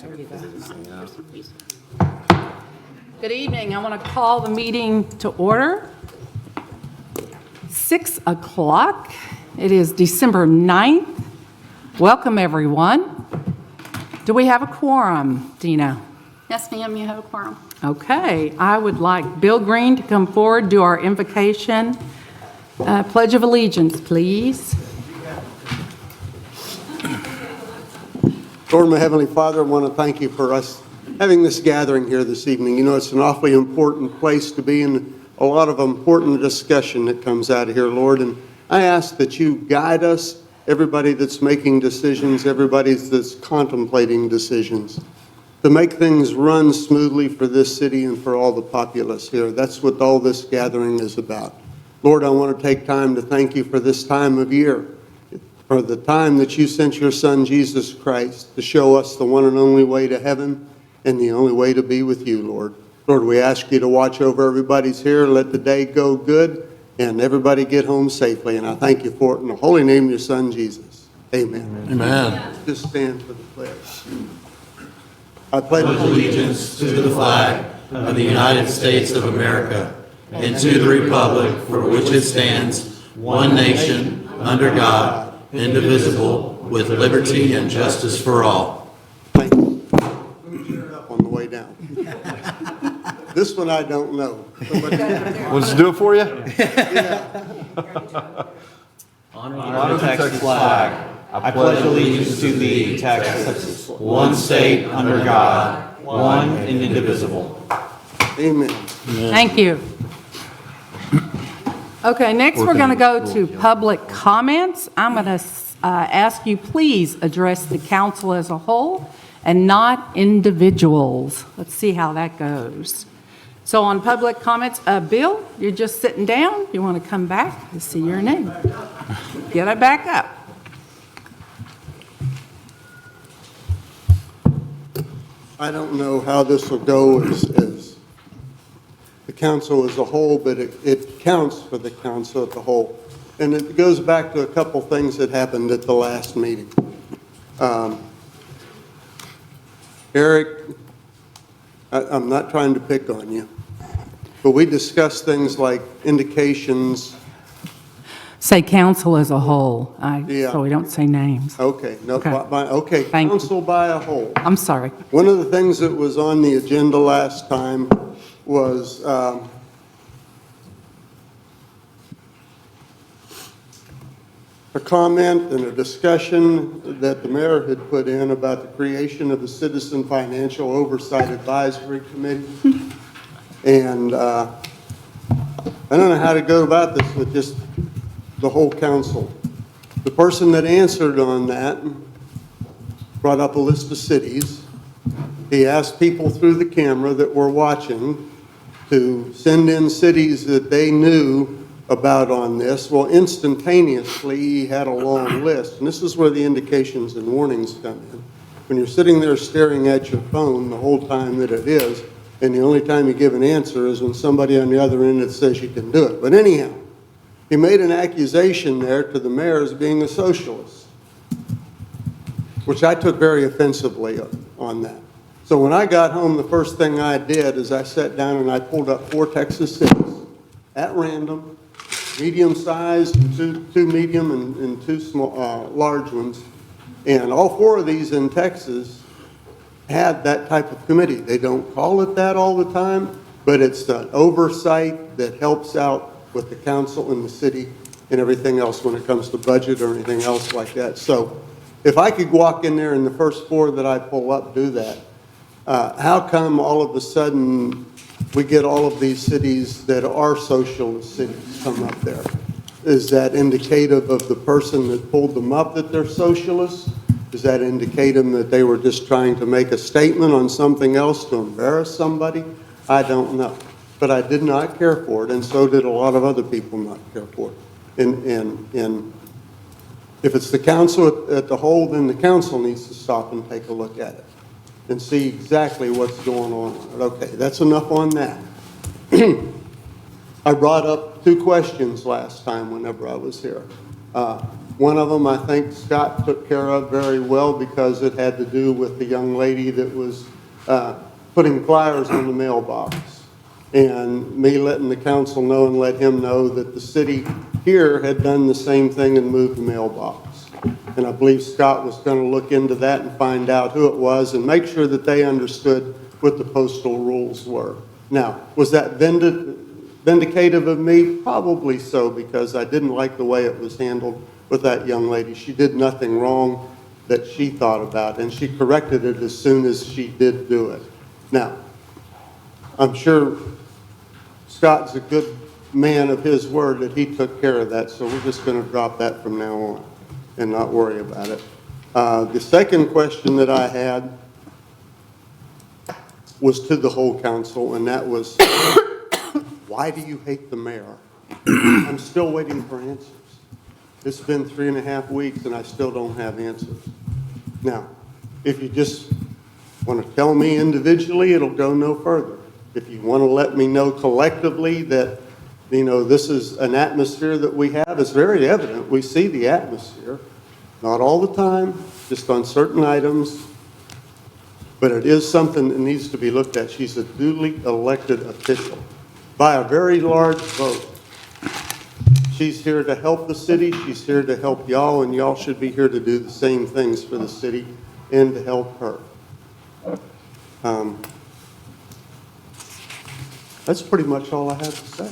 There you go. Good evening. I want to call the meeting to order. 6 o'clock. It is December 9th. Welcome, everyone. Do we have a quorum, Dina? Yes, ma'am, you have a quorum. Okay. I would like Bill Green to come forward, do our invocation. Pledge of Allegiance, please. Lord, my Heavenly Father, I want to thank you for us having this gathering here this evening. You know, it's an awfully important place to be, and a lot of important discussion that comes out of here, Lord. And I ask that you guide us, everybody that's making decisions, everybody that's contemplating decisions, to make things run smoothly for this city and for all the populace here. That's what all this gathering is about. Lord, I want to take time to thank you for this time of year, for the time that you sent your Son, Jesus Christ, to show us the one and only way to heaven and the only way to be with you, Lord. Lord, we ask you to watch over everybody's here, let the day go good, and everybody get home safely. And I thank you for it in the holy name of your Son, Jesus. Amen. Amen. Just stand for the pledge. I pledge Allegiance to the flag of the United States of America and to the republic for which it stands, one nation, under God, indivisible, with liberty and justice for all. Thank you. Cheer it up on the way down. This one I don't know. We'll just do it for you? Honor the Texas flag. I pledge allegiance to thee, Texas, one state under God, one and indivisible. Amen. Thank you. Okay, next we're going to go to public comments. I'm going to ask you, please address the council as a whole and not individuals. Let's see how that goes. So on public comments, Bill, you're just sitting down. You want to come back to see your name? Get it back up. I don't know how this will go as the council as a whole, but it counts for the council as a whole. And it goes back to a couple things that happened at the last meeting. Eric, I'm not trying to pick on you, but we discussed things like indications. Say council as a whole, Yeah. so we don't say names. Okay, no, Okay. okay, Thank you. council by a whole. I'm sorry. One of the things that was on the agenda last time was a comment and a discussion that the mayor had put in about the creation of the Citizen Financial Oversight Advisory Committee. And I don't know how to go about this with just the whole council. The person that answered on that brought up a list of cities. He asked people through the camera that were watching to send in cities that they knew about on this. Well, instantaneously, he had a long list. And this is where the indications and warnings come in. When you're sitting there staring at your phone the whole time that it is, and the only time you give an answer is when somebody on the other end that says you can do it. But anyhow, he made an accusation there to the mayor as being a socialist, which I took very offensively on that. So when I got home, the first thing I did is I sat down and I pulled up 4 Texas cities at random, medium-sized, two medium and 2 small, large ones. And all 4 of these in Texas had that type of committee. They don't call it that all the time, but it's an oversight that helps out with the council and the city and everything else when it comes to budget or anything else like that. So if I could walk in there and the first 4 that I pull up do that, how come all of a sudden we get all of these cities that are socialist cities come up there? Is that indicative of the person that pulled them up that they're socialists? Does that indicate them that they were just trying to make a statement on something else to embarrass somebody? I don't know. But I did not care for it, and so did a lot of other people not care for it. And if it's the council at the whole, then the council needs to stop and take a look at it and see exactly what's going on. Okay, that's enough on that. I brought up 2 questions last time whenever I was here. One of them, I think Scott took care of very well because it had to do with the young lady that was putting flyers on the mailbox. And me letting the council know and let him know that the city here had done the same thing and moved the mailbox. And I believe Scott was going to look into that and find out who it was and make sure that they understood what the postal rules were. Now, was that vindicative of me? Probably so, because I didn't like the way it was handled with that young lady. She did nothing wrong that she thought about, and she corrected it as soon as she did do it. Now, I'm sure Scott's a good man of his word that he took care of that, so we're just going to drop that from now on and not worry about it. The second question that I had was to the whole council, and that was, why do you hate the mayor? I'm still waiting for answers. It's been 3.5 weeks, and I still don't have answers. Now, if you just want to tell me individually, it'll go no further. If you want to let me know collectively that, this is an atmosphere that we have, it's very evident. We see the atmosphere, not all the time, just on certain items, but it is something that needs to be looked at. She's a duly elected official by a very large vote. She's here to help the city, she's here to help y'all, and y'all should be here to do the same things for the city and to help her. That's pretty much all I have to say.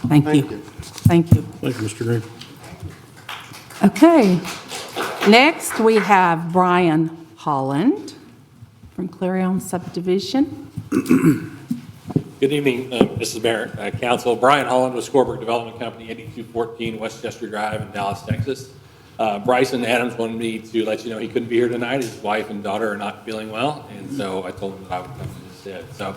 Thank you. Thank you. Thank you, Mr. Green. Okay. Next, we have Brian Holland from Clarion Subdivision. Good evening, Mrs. Mayor, Council. Brian Holland with Scorebook Development Company, 8214 Westchester Drive in Dallas, Texas. Bryson Adams wanted me to let you know he couldn't be here tonight. His wife and daughter are not feeling well, and so I told him that I would come instead. So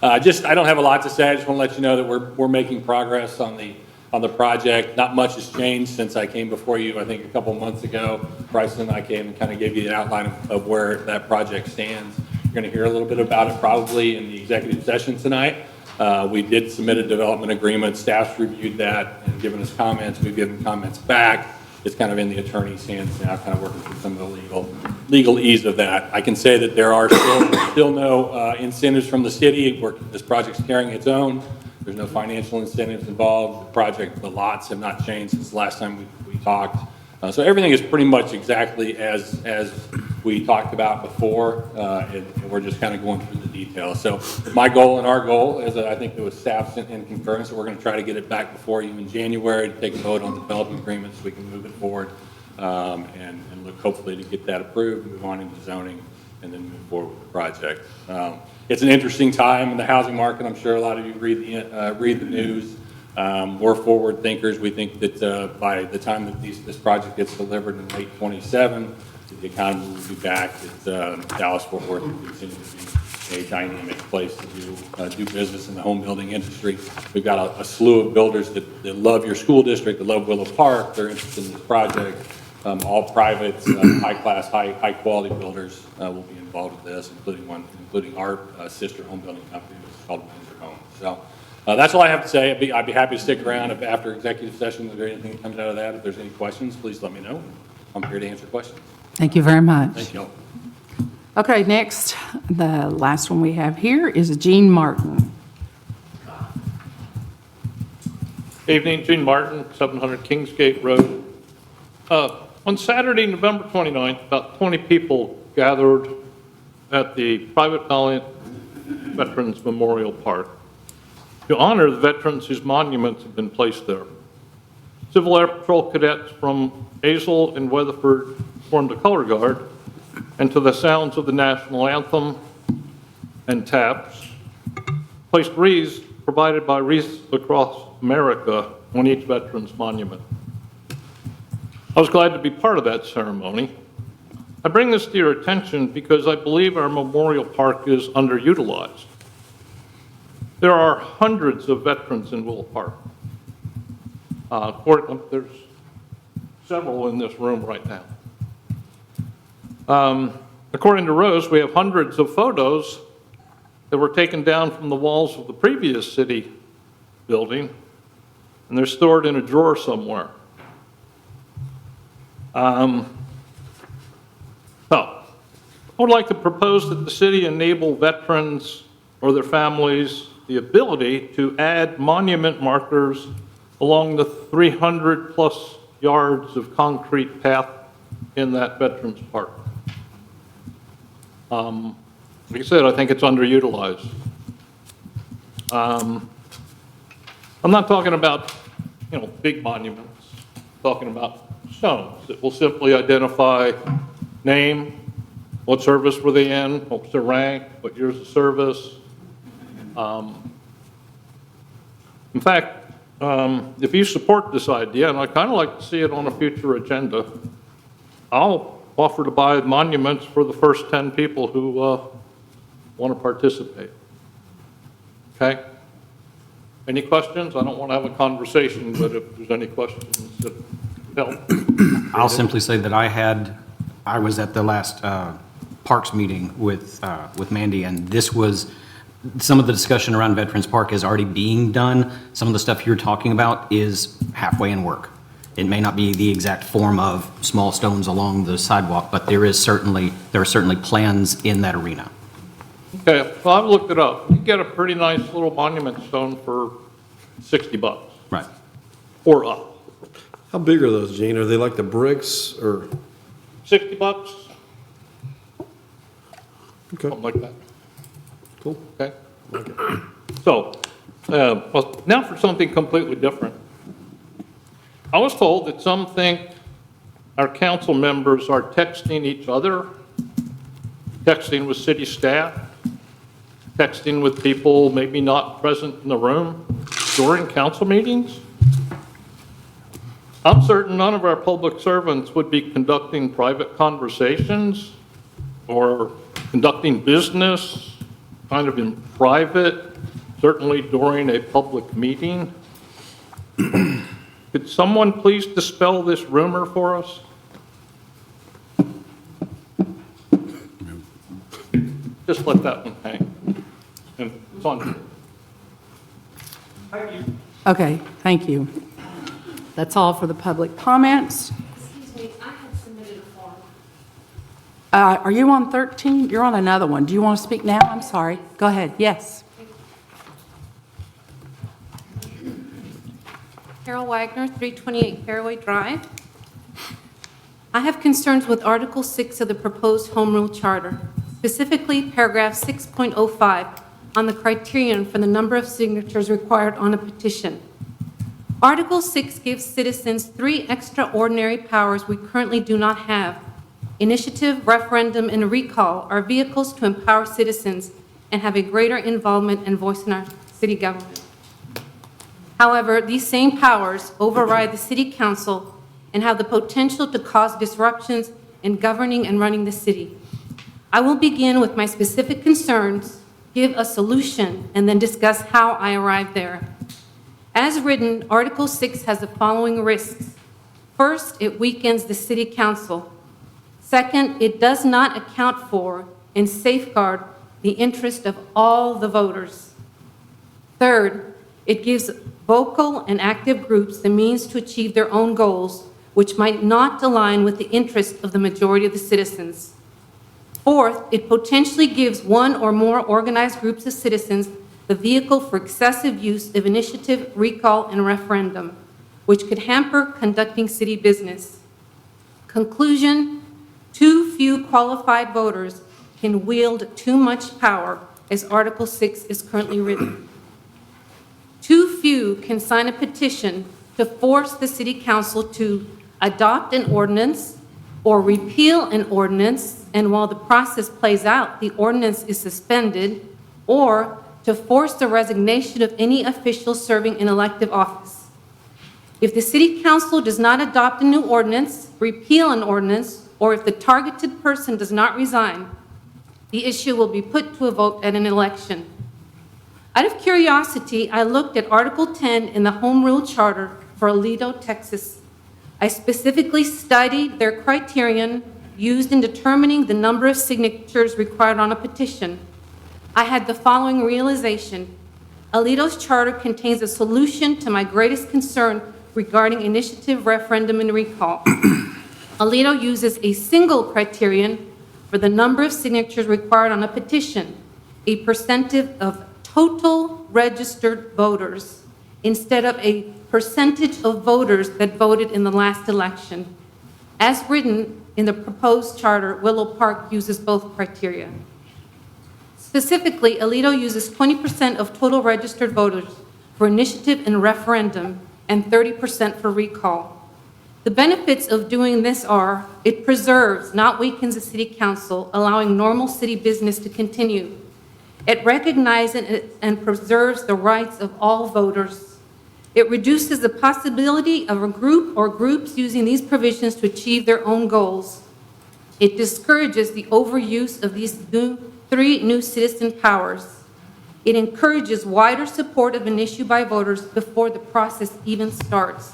I don't have a lot to say. I just want to let you know that we're making progress on the project. Not much has changed since I came before you, I think a couple months ago. Bryson and I came and kind of gave you an outline of where that project stands. You're going to hear a little bit about it probably in the executive session tonight. We did submit a development agreement. Staff's reviewed that and given us comments. We've given comments back. It's kind of in the attorney's hands now, kind of working through some of the legal ease of that. I can say that there are still no incentives from the city. This project's carrying its own. There's no financial incentives involved. The lots have not changed since the last time we talked. So everything is pretty much exactly as we talked about before, and we're just kind of going through the details. So my goal and our goal is that I think there was staff's in concurrence, that we're going to try to get it back before you in January to take a vote on the development agreement so we can move it forward and look hopefully to get that approved, move on into zoning, and then move forward with the project. It's an interesting time in the housing market. I'm sure a lot of you read the news. We're forward thinkers. We think that by the time that this project gets delivered in late 27, the economy will be back. Dallas-Fort Worth will continue to be a dynamic place to do business in the home building industry. We've got a slew of builders that love your school district, that love Willow Park. They're interested in this project. All private, high-class, high-quality builders will be involved with this, including our sister home building company, which is called Windsor Homes. So that's all I have to say. I'd be happy to stick around if after executive session, if there's anything that comes out of that. If there's any questions, please let me know. I'm here to answer questions. Thank you very much. Thank you. Okay, next, the last one we have here is Gene Martin. Evening, Gene Martin, 700 Kingsgate Road. On Saturday, November 29th, about 20 people gathered at the Private Valiant Veterans Memorial Park to honor the veterans whose monuments have been placed there. Civil Air Patrol cadets from Azle and Weatherford formed a color guard, and to the sounds of the national anthem and taps, placed wreaths provided by Wreaths Across America on each veteran's monument. I was glad to be part of that ceremony. I bring this to your attention because I believe our memorial park is underutilized. There are hundreds of veterans in Willow Park. There's several in this room right now. According to Rose, we have hundreds of photos that were taken down from the walls of the previous city building, and they're stored in a drawer somewhere. So, I would like to propose that the city enable veterans or their families the ability to add monument markers along the 300-plus yards of concrete path in that Veterans Park. Like I said, I think it's underutilized. I'm not talking about, big monuments. I'm talking about stones that will simply identify name, what service were they in, what was their rank, what years of service. In fact, if you support this idea, and I'd kind of like to see it on a future agenda, I'll offer to buy monuments for the first 10 people who want to participate. Okay? Any questions? I don't want to have a conversation, but if there's any questions that help. I'll simply say that I was at the last Parks meeting with Mandy, and this was, some of the discussion around Veterans Park is already being done. Some of the stuff you're talking about is halfway in work. It may not be the exact form of small stones along the sidewalk, but there are certainly plans in that arena. Okay, well, I've looked it up. You get a pretty nice little monument stone for $60 Right. or up. How big are those, Gene? Are they like the bricks or? $60, Okay, something like that. cool. Okay? Like it. So, well, now for something completely different. I was told that some think our council members are texting each other, texting with city staff, texting with people maybe not present in the room during council meetings. I'm certain none of our public servants would be conducting private conversations or conducting business kind of in private, certainly during a public meeting. Could someone please dispel this rumor for us? Just let that one hang. And it's on. Thank you. Okay, thank you. That's all for the public comments. Excuse me, I had submitted a form. Are you on 13? You're on another one. Do you want to speak now? I'm sorry. Go ahead. Yes. Carol Wagner, 328 Caraway Drive. I have concerns with Article 6 of the proposed Home Rule Charter, specifically paragraph 6.05 on the criterion for the number of signatures required on a petition. Article 6 gives citizens 3 extraordinary powers we currently do not have. Initiative, referendum, and recall are vehicles to empower citizens and have a greater involvement and voice in our city government. However, these same powers override the city council and have the potential to cause disruptions in governing and running the city. I will begin with my specific concerns, give a solution, and then discuss how I arrived there. As written, Article 6 has the following risks. First, it weakens the city council. Second, it does not account for and safeguard the interest of all the voters. Third, it gives vocal and active groups the means to achieve their own goals, which might not align with the interest of the majority of the citizens. Fourth, it potentially gives one or more organized groups of citizens the vehicle for excessive use of initiative, recall, and referendum, which could hamper conducting city business. Conclusion, too few qualified voters can wield too much power as Article 6 is currently written. Too few can sign a petition to force the city council to adopt an ordinance or repeal an ordinance, and while the process plays out, the ordinance is suspended, or to force the resignation of any official serving in elective office. If the city council does not adopt a new ordinance, repeal an ordinance, or if the targeted person does not resign, the issue will be put to a vote at an election. Out of curiosity, I looked at Article 10 in the Home Rule Charter for Aledo, Texas. I specifically studied their criterion used in determining the number of signatures required on a petition. I had the following realization. Aledo's charter contains a solution to my greatest concern regarding initiative, referendum, and recall. Aledo uses a single criterion for the number of signatures required on a petition, a percentage of total registered voters, instead of a percentage of voters that voted in the last election. As written in the proposed charter, Willow Park uses both criteria. Specifically, Aledo uses 20% of total registered voters for initiative and referendum and 30% for recall. The benefits of doing this are, it preserves, not weakens the city council, allowing normal city business to continue. It recognizes and preserves the rights of all voters. It reduces the possibility of a group or groups using these provisions to achieve their own goals. It discourages the overuse of these three new citizen powers. It encourages wider support of an issue by voters before the process even starts.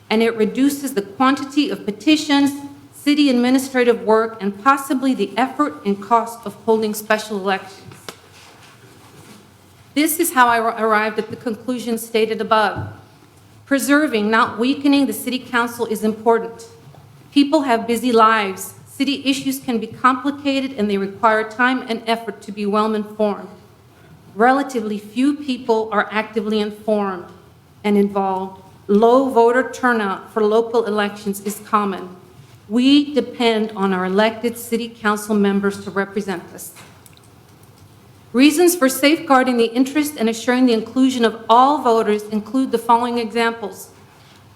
And it reduces the quantity of petitions, city administrative work, and possibly the effort and cost of holding special elections. This is how I arrived at the conclusion stated above. Preserving, not weakening, the city council is important. People have busy lives. City issues can be complicated and they require time and effort to be well informed. Relatively few people are actively informed and involved. Low voter turnout for local elections is common. We depend on our elected city council members to represent us. Reasons for safeguarding the interest and assuring the inclusion of all voters include the following examples.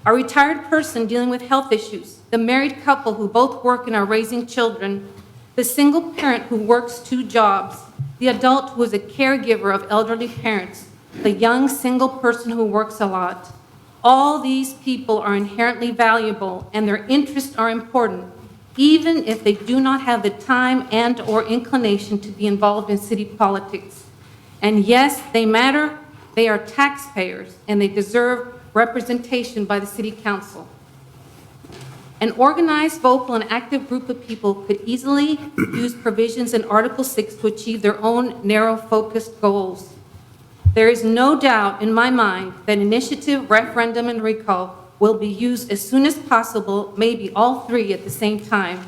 A retired person dealing with health issues, the married couple who both work and are raising children, the single parent who works 2 jobs, the adult who is a caregiver of elderly parents, the young single person who works a lot. All these people are inherently valuable and their interests are important, even if they do not have the time and/or inclination to be involved in city politics. And yes, they matter. They are taxpayers and they deserve representation by the city council. An organized, vocal, and active group of people could easily use provisions in Article 6 to achieve their own narrow-focused goals. There is no doubt in my mind that initiative, referendum, and recall will be used as soon as possible, maybe all 3 at the same time.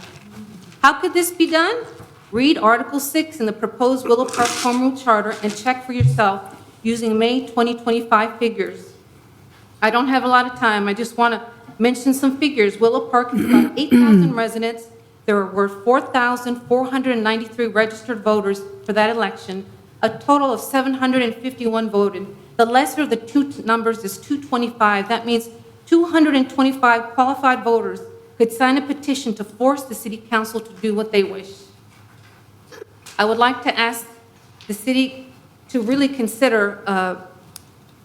How could this be done? Read Article 6 in the proposed Willow Park Home Rule Charter and check for yourself using May 2025 figures. I don't have a lot of time. I just want to mention some figures. Willow Park is about 8,000 residents. There were 4,493 registered voters for that election. A total of 751 voted. The lesser of the 2 numbers is 225. That means 225 qualified voters could sign a petition to force the city council to do what they wish. I would like to ask the city to really consider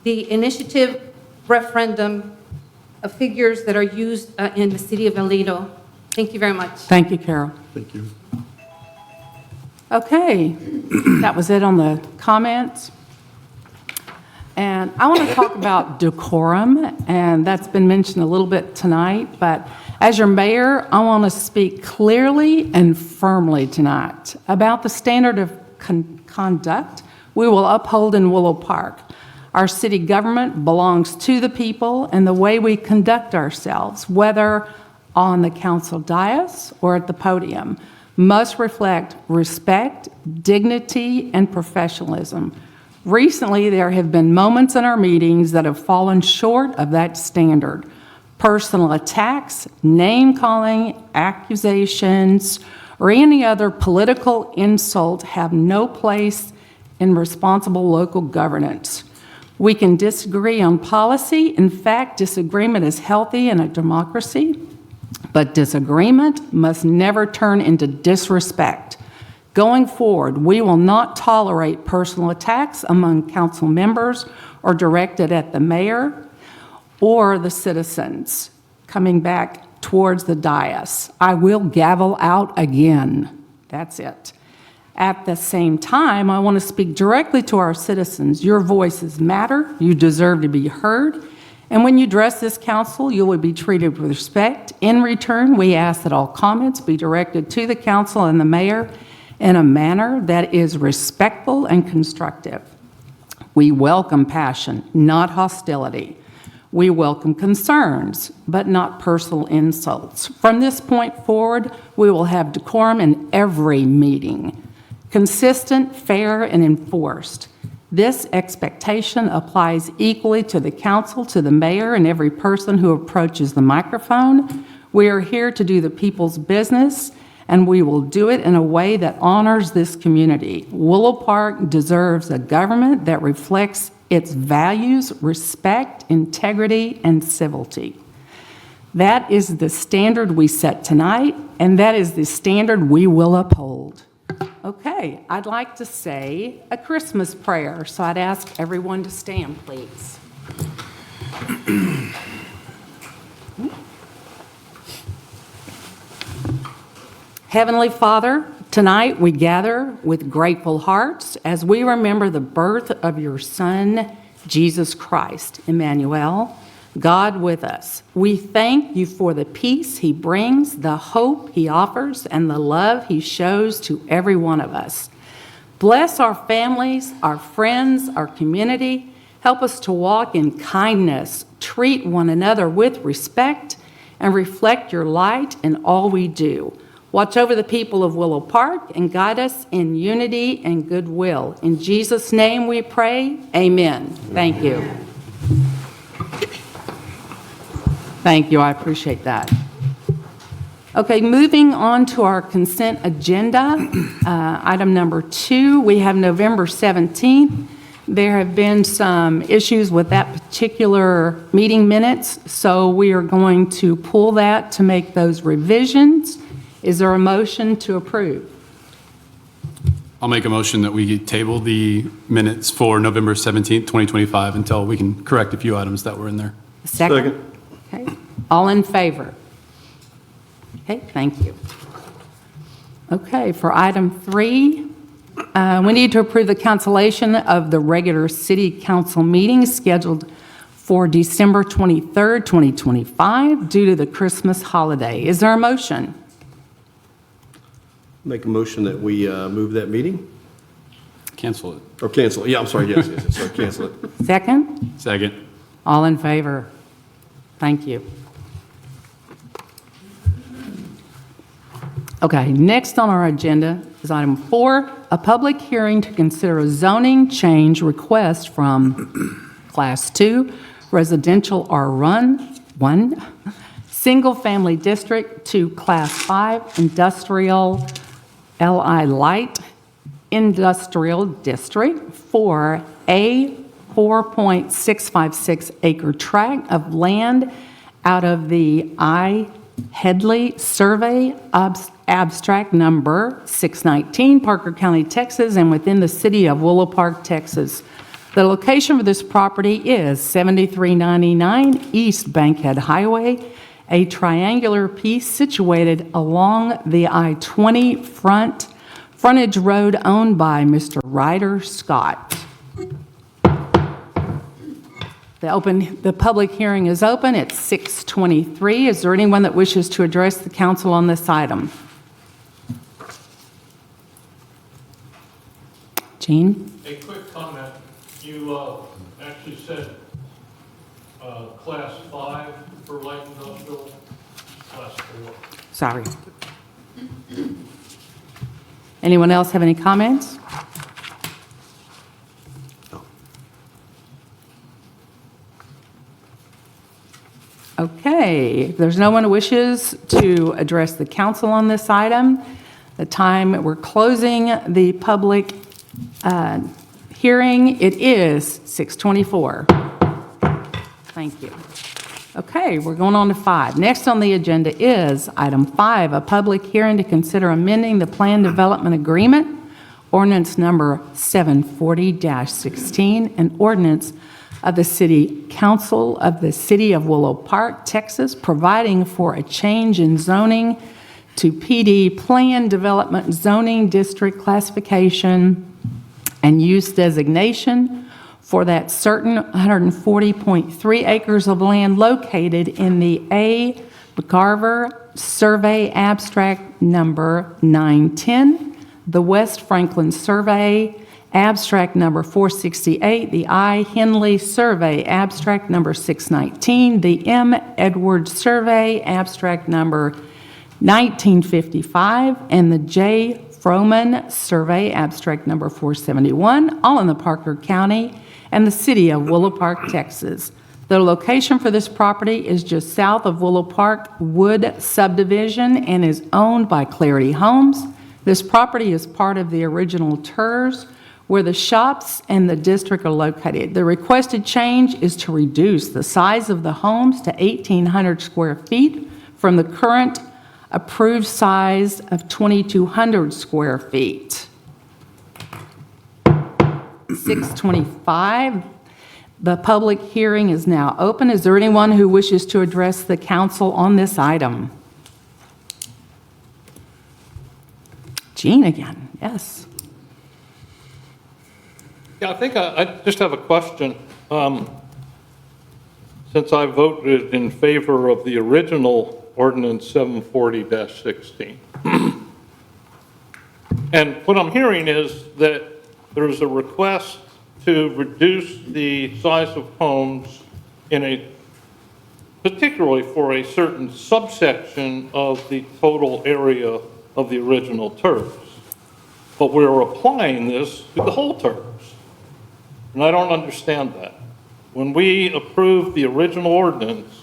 the initiative referendum figures that are used in the city of Aledo. Thank you very much. Thank you, Carol. Thank you. Okay, that was it on the comments. And I want to talk about decorum, and that's been mentioned a little bit tonight, but as your mayor, I want to speak clearly and firmly tonight about the standard of conduct we will uphold in Willow Park. Our city government belongs to the people, and the way we conduct ourselves, whether on the council dais or at the podium, must reflect respect, dignity, and professionalism. Recently, there have been moments in our meetings that have fallen short of that standard. Personal attacks, name-calling, accusations, or any other political insult have no place in responsible local governance. We can disagree on policy. In fact, disagreement is healthy in a democracy. But disagreement must never turn into disrespect. Going forward, we will not tolerate personal attacks among council members or directed at the mayor or the citizens coming back towards the dais. I will gavel out again. That's it. At the same time, I want to speak directly to our citizens. Your voices matter. You deserve to be heard. And when you address this council, you will be treated with respect. In return, we ask that all comments be directed to the council and the mayor in a manner that is respectful and constructive. We welcome passion, not hostility. We welcome concerns, but not personal insults. From this point forward, we will have decorum in every meeting, consistent, fair, and enforced. This expectation applies equally to the council, to the mayor, and every person who approaches the microphone. We are here to do the people's business, and we will do it in a way that honors this community. Willow Park deserves a government that reflects its values, respect, integrity, and civility. That is the standard we set tonight, and that is the standard we will uphold. Okay, I'd like to say a Christmas prayer, so I'd ask everyone to stand, please. Heavenly Father, tonight we gather with grateful hearts as we remember the birth of your Son, Jesus Christ, Emmanuel, God with us. We thank you for the peace he brings, the hope he offers, and the love he shows to every one of us. Bless our families, our friends, our community. Help us to walk in kindness, treat one another with respect, and reflect your light in all we do. Watch over the people of Willow Park and guide us in unity and goodwill. In Jesus' name we pray, amen. Thank you. Thank you, I appreciate that. Okay, moving on to our consent agenda. Item number 2, we have November 17th. There have been some issues with that particular meeting minutes, so we are going to pull that to make those revisions. Is there a motion to approve? I'll make a motion that we table the minutes for November 17th, 2025 until we can correct a few items that were in there. Second? Okay. All in favor? Okay, thank you. Okay, for item 3, we need to approve the cancellation of the regular city council meeting scheduled for December 23rd, 2025 due to the Christmas holiday. Is there a motion? Make a motion that we move that meeting? Cancel it. Or cancel it. Yeah, I'm sorry, yes, sorry, cancel it. Second? Second. All in favor? Thank you. Okay, next on our agenda is item 4, a public hearing to consider a zoning change request from Class 2 Residential R1, Single-Family District to Class 5 Industrial LI Light Industrial District for a 4.656 acre tract of land out of the I. Headley Survey Abstract Number 619, Parker County, Texas, and within the city of Willow Park, Texas. The location of this property is 7399 East Bankhead Highway, a triangular piece situated along the I-20 frontage road owned by Mr. Ryder Scott. The public hearing is open at 6:23. Is there anyone that wishes to address the council on this item? Gene? A quick comment. You actually said Class 5 for light industrial, Class 4. Sorry. Anyone else have any comments? Okay, if there's no one who wishes to address the council on this item, the time we're closing the public hearing, it is 6:24. Thank you. Okay, we're going on to 5. Next on the agenda is item 5, a public hearing to consider amending the Plan Development Agreement, ordinance number 740-16, an ordinance of the City Council of the City of Willow Park, Texas, providing for a change in zoning to PD Plan Development Zoning District classification and use designation for that certain 140.3 acres of land located in the A. McCarver Survey Abstract Number 910, the West Franklin Survey abstract number 468, the I. Henley Survey, abstract number 619, the M. Edwards Survey, abstract number 1955, and the J. Froman Survey, abstract number 471, all in the Parker County and the city of Willow Park, Texas. The location for this property is just south of Willow Park Wood subdivision and is owned by Clarity Homes. This property is part of the original TERS, where the shops and the district are located. The requested change is to reduce the size of the homes to 1,800 square feet from the current approved size of 2,200 square feet. 6:25, the public hearing is now open. Is there anyone who wishes to address the council on this item? Jean again, yes. Yeah, I think I just have a question. Since I voted in favor of the original ordinance 740-16. And what I'm hearing is that there's a request to reduce the size of homes particularly for a certain subsection of the total area of the original TERS. But we're applying this to the whole TERS. And I don't understand that. When we approved the original ordinance,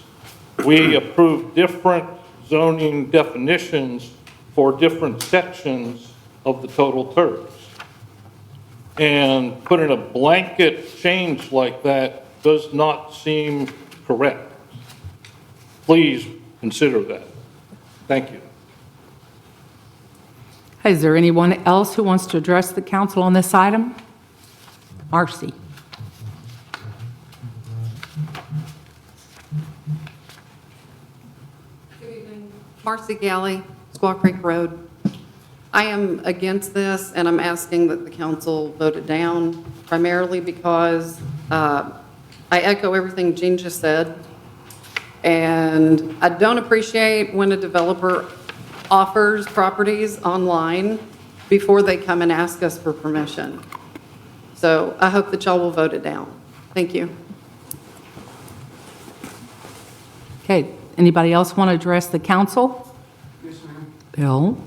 we approved different zoning definitions for different sections of the total TERS. And putting a blanket change like that does not seem correct. Please consider that. Thank you. Is there anyone else who wants to address the council on this item? Marcy. Marcy Galley, Squaw Creek Road. I am against this, and I'm asking that the council vote it down, primarily because I echo everything Jean just said, and I don't appreciate when a developer offers properties online before they come and ask us for permission. So I hope that y'all will vote it down. Thank you. Okay, anybody else want to address the council? Yes, ma'am. Bill?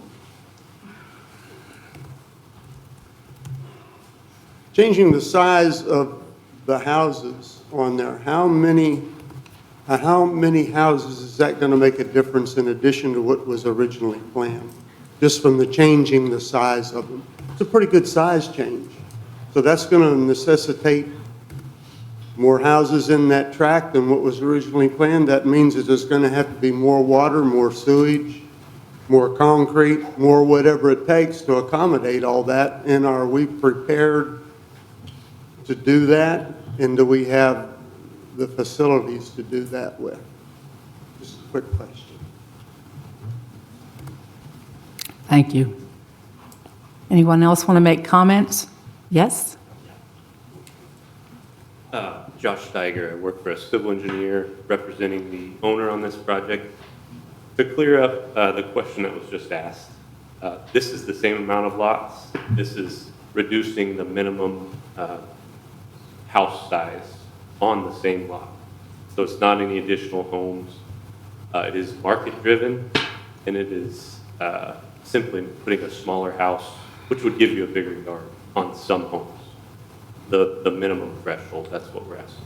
Changing the size of the houses on there, how many houses is that going to make a difference in addition to what was originally planned? Just from the changing the size of them. It's a pretty good size change. So that's going to necessitate more houses in that tract than what was originally planned. That means that there's going to have to be more water, more sewage, more concrete, more whatever it takes to accommodate all that. And are we prepared to do that? And do we have the facilities to do that with? Just a quick question. Thank you. Anyone else want to make comments? Yes? Josh Steiger. I work for a civil engineer representing the owner on this project. To clear up the question that was just asked, this is the same amount of lots. This is reducing the minimum house size on the same lot. So it's not any additional homes. It is market driven, and it is simply putting a smaller house, which would give you a bigger yard on some homes. The minimum threshold, that's what we're asking.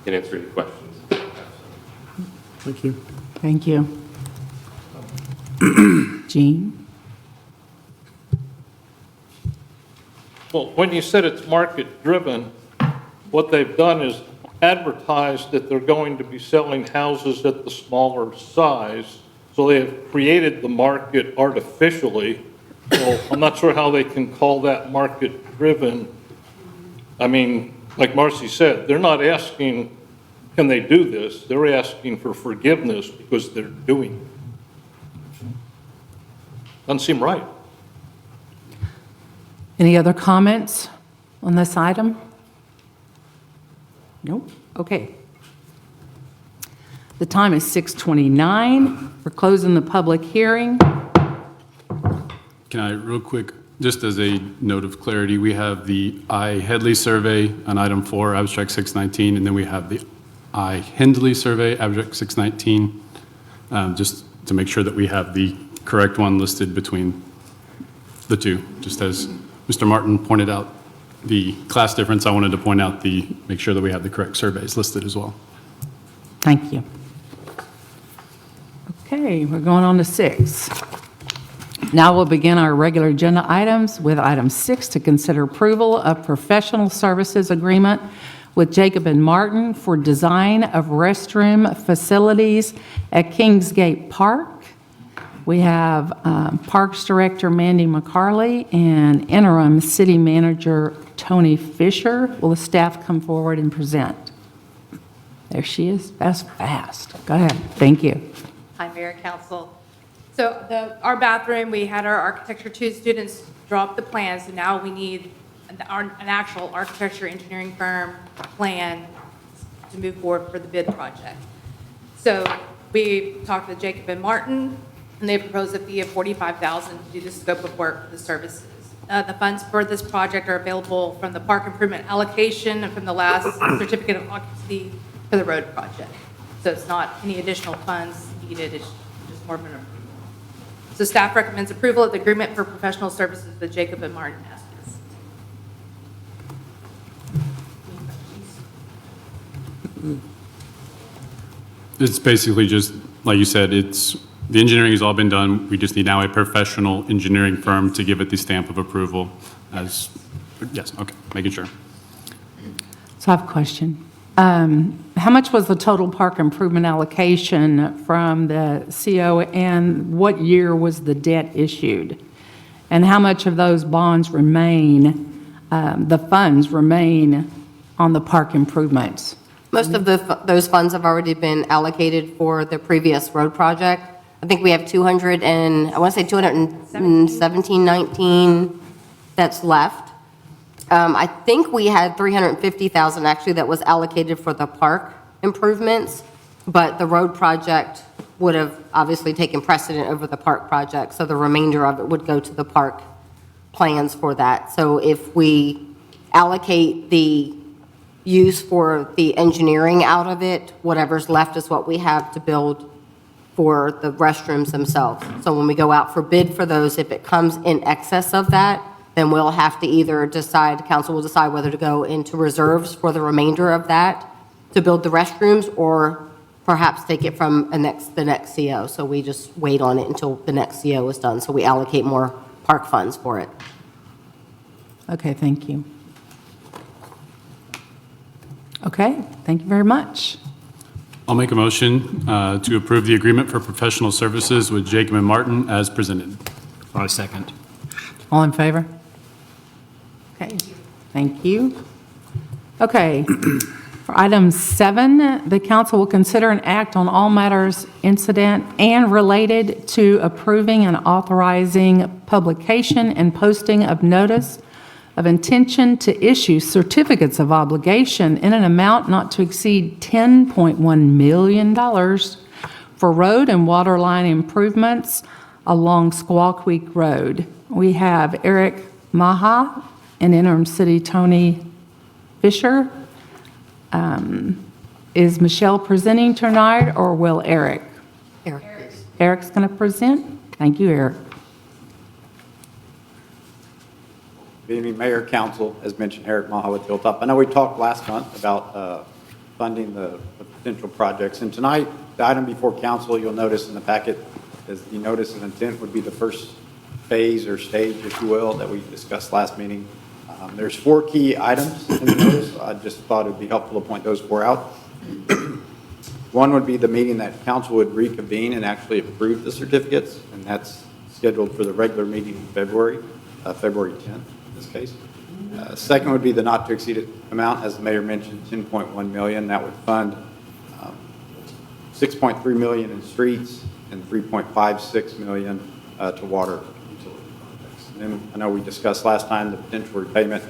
Can answer any questions. Thank you. Thank you. Jean? Well, when you said it's market-driven, what they've done is advertised that they're going to be selling houses at the smaller size, so they have created the market artificially. So I'm not sure how they can call that market-driven. I mean, like Marcy said, they're not asking, can they do this? They're asking for forgiveness because they're doing it. Doesn't seem right. Any other comments on this item? Nope. Okay. The time is 6:29. We're closing the public hearing. Can I real quick Just as a note of clarity, we have the I. Headley survey on item 4, abstract 619, and then we have the I. Hindley survey, abstract 619, just to make sure that we have the correct one listed between the two. Just as Mr. Martin pointed out the class difference, I wanted to point out make sure that we have the correct surveys listed as well. Thank you. Okay, we're going on to 6. Now we'll begin our regular agenda items with item 6 to consider approval of professional services agreement with Jacob and Martin for design of restroom facilities at Kingsgate Park. We have Parks Director Mandy McCarley and Interim City Manager Tony Fisher. Will the staff come forward and present? There she is. That's fast. Go ahead. Thank you. Hi, Mayor, Council. So our bathroom, we had our Architecture 2 students draw up the plans, and now we need an actual architecture engineering firm plan to move forward for the bid project. So we talked with Jacob and Martin, and they proposed a fee of $45,000 to do the scope of work for the services. The funds for this project are available from the park improvement allocation and from the last certificate of occupancy for the road project. So it's not any additional funds needed, it's just more of an approval. So staff recommends approval of the agreement for professional services with Jacob and Martin Estes. It's basically just, like you said, the engineering has all been done. We just need now a professional engineering firm to give it the stamp of approval yes, okay, making sure. So I have a question. How much was the total park improvement allocation from the CO, and what year was the debt issued? And how much of those bonds remain, the funds remain on the park improvements? Most of those funds have already been allocated for the previous road project. I think we have 217, 19 that's left. I think we had 350,000 actually that was allocated for the park improvements, but the road project would have obviously taken precedent over the park project, so the remainder of it would go to the park plans for that. So if we allocate the use for the engineering out of it, whatever's left is what we have to build for the restrooms themselves. So when we go out for bid for those, if it comes in excess of that, then we'll have to either decide, council will decide whether to go into reserves for the remainder of that to build the restrooms, or perhaps take it from the next CO. So we just wait on it until the next CO is done, so we allocate more park funds for it. Okay, thank you. Okay, thank you very much. I'll make a motion to approve the agreement for professional services with Jacob and Martin as presented. I second. All in favor? Okay, thank you. Okay, for item 7, the council will consider and act on all matters incident and related to approving and authorizing publication and posting of notice of intention to issue certificates of obligation in an amount not to exceed $10.1 million for road and water line improvements along Squaw Creek Road. We have Eric Maha and Interim City Tony Fisher. Is Michelle presenting tonight, or will Eric? Eric. Eric's going to present? Thank you, Eric. Good evening, Mayor, Council. As mentioned, Eric Maha with Hilltop. I know we talked last month about funding the potential projects, and tonight, the item before council, you'll notice in the packet, is the notice of intent would be the first phase or stage, if you will, that we discussed last meeting. There's 4 key items in the notice. I just thought it would be helpful to point those 4 out. One would be the meeting that council would reconvene and actually approve the certificates, and that's scheduled for the regular meeting in February 10th in this case. Second would be the not to exceed amount, as the mayor mentioned, $10.1 million. That would fund $6.3 million in streets and $3.56 million to water utility projects. And then I know we discussed last time the potential repayment.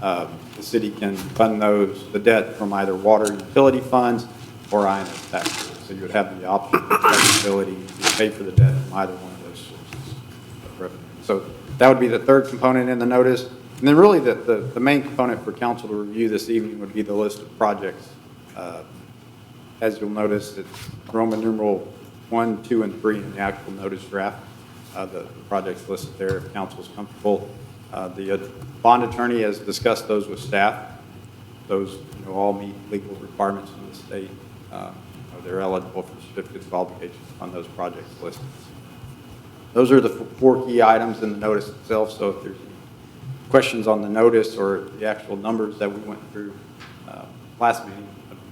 The city can fund the debt from either water utility funds or INS taxes. So you would have the option of flexibility to pay for the debt from either one of those sources of revenue. So That would be the third component in the notice. And then really the main component for council to review this evening would be the list of projects. As you'll notice, it's Roman numeral 1, 2, and 3 in the actual notice draft. The projects listed there, if council is comfortable. The bond attorney has discussed those with staff. Those all meet legal requirements from the state. They're eligible for certificates of obligation on those projects listed. Those are the four key items in the notice itself. So if there's any questions on the notice or the actual numbers that we went through last meeting,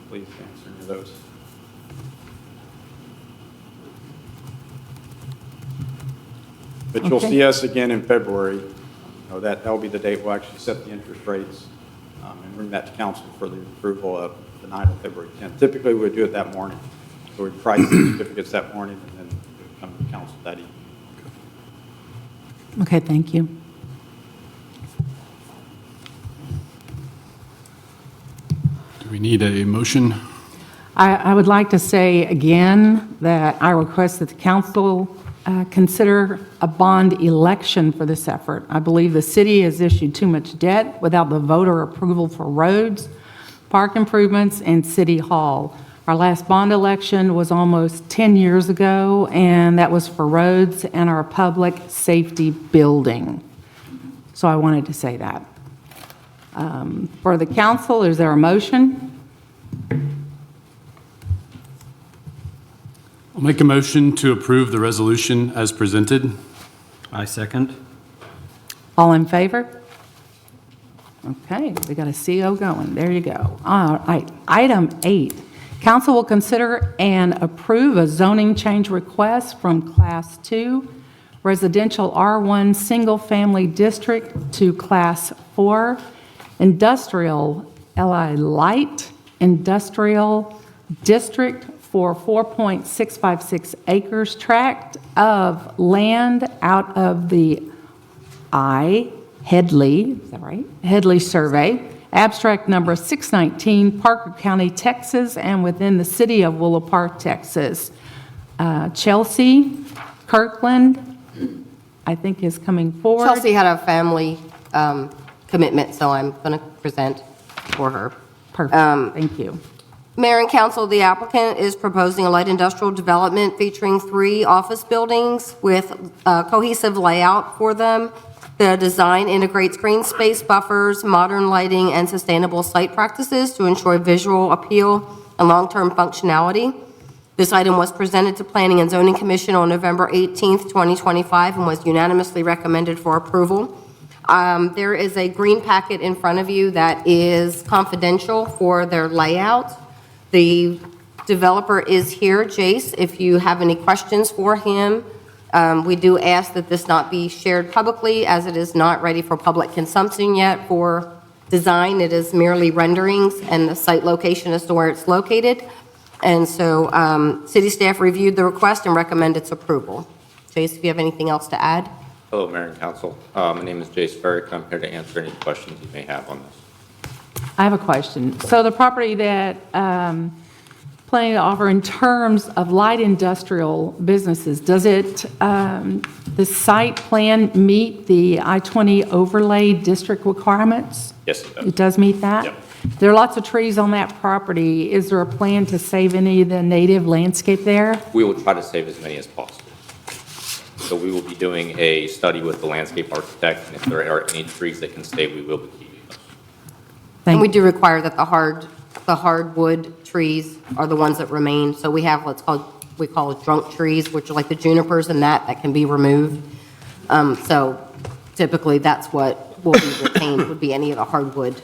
please answer any of those. But you'll see us again in February. That'll be the date we'll actually set the interest rates and bring that to council for the approval of the night of February 10th. Typically, we would do it that morning. So we'd price the certificates that morning and then it would come to council that evening. Okay, thank you. Do we need a motion? I would like to say again that I request that the council consider a bond election for this effort. I believe the city has issued too much debt without the voter approval for roads, park improvements, and city hall. Our last bond election was almost 10 years ago, and that was for roads and our public safety building. So I wanted to say that. For the council, is there a motion? I'll make a motion to approve the resolution as presented. I second. All in favor? Okay, we got a CO going. There you go. All right, item 8. Council will consider and approve a zoning change request from Class 2 Residential R1 Single Family District to Class 4 Industrial LI Light Industrial District for 4.656 acres tract of land out of the Headley, is that right? Headley Survey, abstract number 619, Parker County, Texas, and within the city of Willow Park, Texas. Chelsea Kirkland, I think, is coming forward. Chelsea had a family commitment, so I'm going to present for her. Perfect, thank you. Mayor and council, the applicant is proposing a light industrial development featuring 3 office buildings with cohesive layout for them. The design integrates green space buffers, modern lighting, and sustainable site practices to ensure visual appeal and long-term functionality. This item was presented to Planning and Zoning Commission on November 18th, 2025, and was unanimously recommended for approval. There is a green packet in front of you that is confidential for their layout. The developer is here, Jace, if you have any questions for him. We do ask that this not be shared publicly, as it is not ready for public consumption yet for design. It is merely renderings and the site location as to where it's located. And so city staff reviewed the request and recommend its approval. Jace, if you have anything else to add? Hello, Mayor and Council. My name is Jace Ferrick. I'm here to answer any questions you may have on this. I have a question. So the property that planning to offer in terms of light industrial businesses, does it, the site plan meet the I-20 overlay district requirements? Yes, it does. It does meet that? Yep. There are lots of trees on that property. Is there a plan to save any of the native landscape there? We will try to save as many as possible. So we will be doing a study with the landscape architect, and if there are any trees that can stay, we will be keeping those. And we do require that the hardwood trees are the ones that remain. So we have we call it drunk trees, which are like the junipers and that can be removed. So typically that's what will be retained, would be any of the hardwood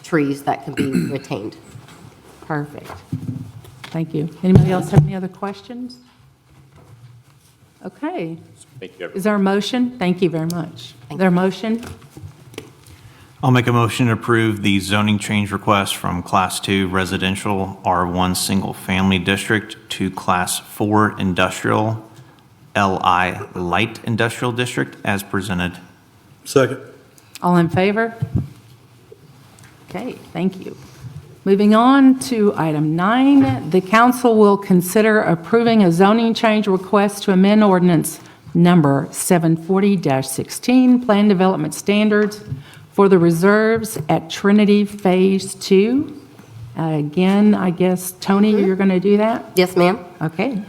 trees that can be retained. Perfect. Thank you. Anybody else have any other questions? Okay. Thank you, everyone. Is there a motion? Thank you very much. Is there a motion? I'll make a motion to approve the zoning change request from Class 2 Residential R1 Single Family District to Class 4 Industrial LI Light Industrial District as presented. Second. All in favor? Okay, thank you. Moving on to item 9, the council will consider approving a zoning change request to amend ordinance number 740-16, Plan Development Standards for the reserves at Trinity Phase 2. Again, I guess, Tony, you're going to do that? Yes, ma'am. Okay.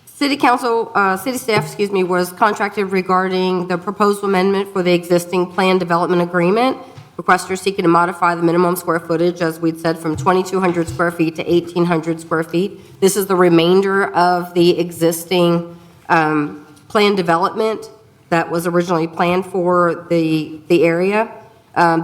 City council, city staff, excuse me, was contracted regarding the proposed amendment for the existing plan development agreement. Requesters seeking to modify the minimum square footage, as we'd said, from 2,200 square feet to 1,800 square feet. This is the remainder of the existing plan development that was originally planned for the area.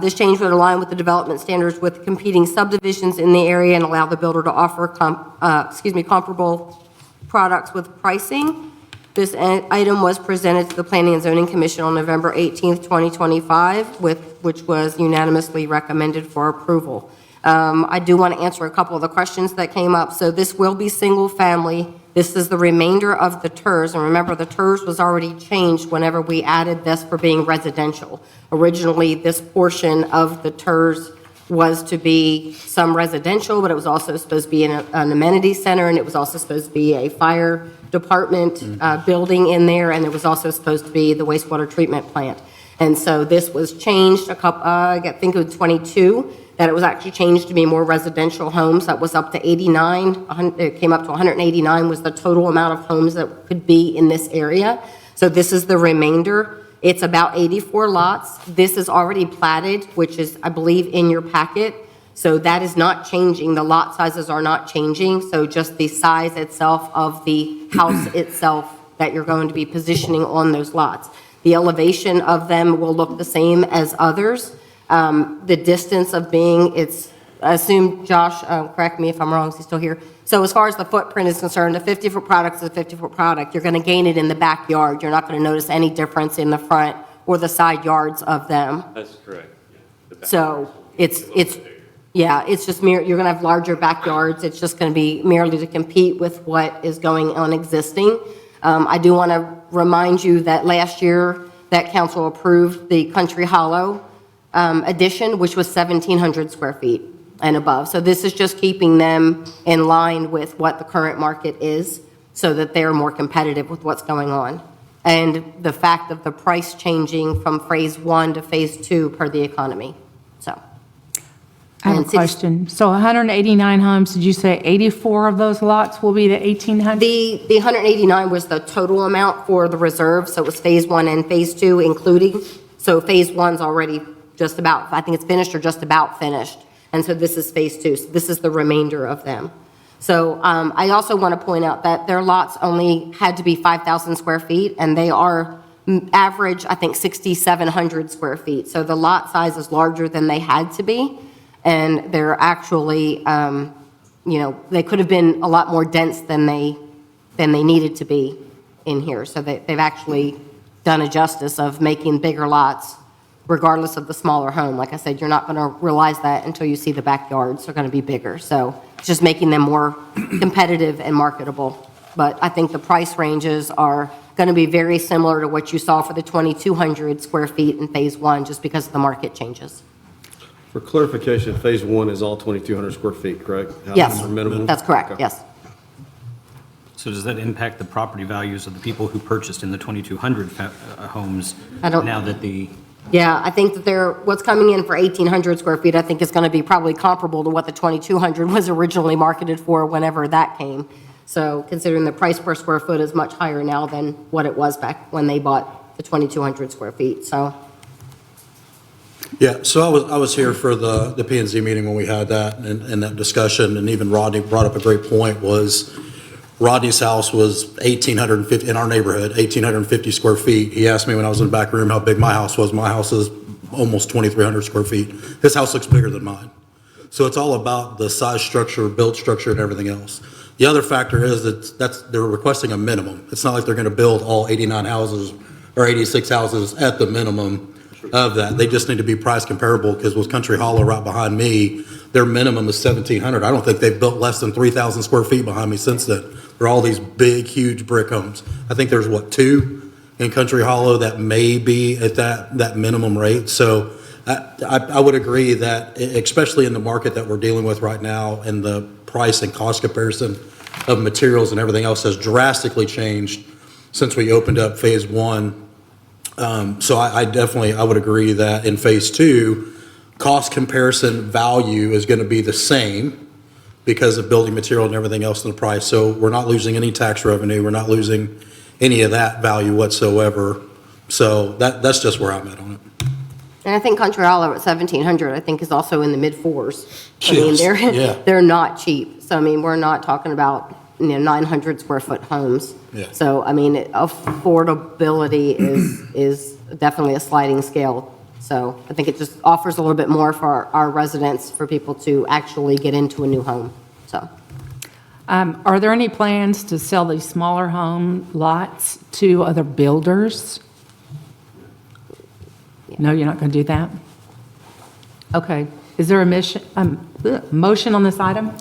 This change would align with the development standards with competing subdivisions in the area and allow the builder to offer comparable products with pricing. This item was presented to the Planning and Zoning Commission on November 18th, 2025, which was unanimously recommended for approval. I do want to answer a couple of the questions that came up. So this will be single family. This is the remainder of the TERS, and remember, the TERS was already changed whenever we added this for being residential. Originally, this portion of the TERS was to be some residential, but it was also supposed to be an amenity center, and it was also supposed to be a fire department building in there, and it was also supposed to be the wastewater treatment plant. And so this was changed I think it was 22, that it was actually changed to be more residential homes. That was up to 89. It came up to 189 was the total amount of homes that could be in this area. So this is the remainder. It's about 84 lots. This is already platted, which is, I believe, in your packet. So that is not changing. The lot sizes are not changing. So just the size itself of the house itself that you're going to be positioning on those lots. The elevation of them will look the same as others. The distance of being, I assume, Josh, correct me if I'm wrong, is he still here? So as far as the footprint is concerned, a 50-foot product is a 50-foot product. You're going to gain it in the backyard. You're not going to notice any difference in the front or the side yards of them. That's correct. Yeah. So it's just you're going to have larger backyards. It's just going to be merely to compete with what is going on existing. I do want to remind you that last year that council approved the Country Hollow addition, which was 1,700 square feet and above. So this is just keeping them in line with what the current market is so that they're more competitive with what's going on. And the fact of the price changing from phase 1 to phase 2 per the economy. So. I have a question. So 189 homes, did you say 84 of those lots will be the 1,800? The 189 was the total amount for the reserve, so it was phase 1 and phase 2 including. So phase 1's already just about, I think it's finished or just about finished. And so this is phase 2. So this is the remainder of them. So I also want to point out that their lots only had to be 5,000 square feet, and they are average, I think, 6,700 square feet. So the lot size is larger than they had to be. And they're actually, they could have been a lot more dense than they needed to be in here. So they've actually done a justice of making bigger lots regardless of the smaller home. Like I said, you're not going to realize that until you see the backyards are going to be bigger. So it's just making them more competitive and marketable. But I think the price ranges are going to be very similar to what you saw for the 2,200 square feet in phase 1, just because of the market changes. For clarification, phase 1 is all 2,200 square feet, correct? Yes, Houses are minimum? that's correct, Okay. yes. So does that impact the property values of the people who purchased in the 2,200 homes? I don't- Now that the, Yeah, I think that what's coming in for 1,800 square feet, I think is going to be probably comparable to what the 2,200 was originally marketed for whenever that came. So considering the price per square foot is much higher now than what it was back when they bought the 2,200 square feet, so. Yeah, so I was here for the P and Z meeting when we had that and that discussion, and even Rodney brought up a great point. Was Rodney's house was 1,850, in our neighborhood, 1,850 square feet. He asked me when I was in the back room how big my house was. My house is almost 2,300 square feet. His house looks bigger than mine. So it's all about the size structure, build structure, and everything else. The other factor is that they're requesting a minimum. It's not like they're going to build all 89 houses or 86 houses at the minimum of that. They just need to be price comparable, because with Country Hollow right behind me, their minimum is 1,700. I don't think they've built less than 3,000 square feet behind me since then. They're all these big, huge brick homes. I think there's, 2 in Country Hollow that may be at that minimum rate. So I would agree that, especially in the market that we're dealing with right now, and the price and cost comparison of materials and everything else has drastically changed since we opened up phase one. So I definitely, I would agree that in phase two, cost comparison value is going to be the same because of building material and everything else in the price. So we're not losing any tax revenue. We're not losing any of that value whatsoever. So that's just where I'm at on it. And I think Country Hollow at 1,700, I think, is also in the mid-4s. I mean, Yes, they're not cheap. So, I mean, we're not talking about, 900 square foot homes. Yeah. So, I mean, affordability is definitely a sliding scale. So I think it just offers a little bit more for our residents, for people to actually get into a new home, so. Are there any plans to sell these smaller home lots to other builders? No, you're not going to do that? Okay. Is there a motion on this item?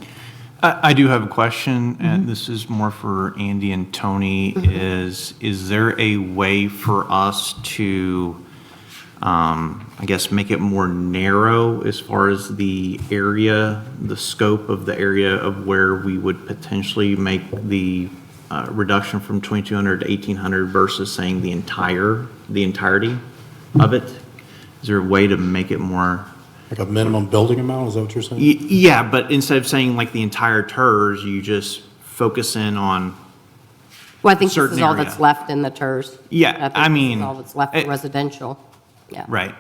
I do have a question, and this is more for Andy and Tony. Is there a way for us to, I guess, make it more narrow as far as the area, the scope of the area of where we would potentially make the reduction from 2,200 to 1,800 versus saying the entirety of it? Is there a way to make it more? Like a minimum building amount, is that what you're saying? Yeah, but instead of saying like the entire TERS, you just focus in on Well, I think this certain is all area. that's left in the TERS. Yeah, think I this is mean, all that's left in residential, yeah. Right.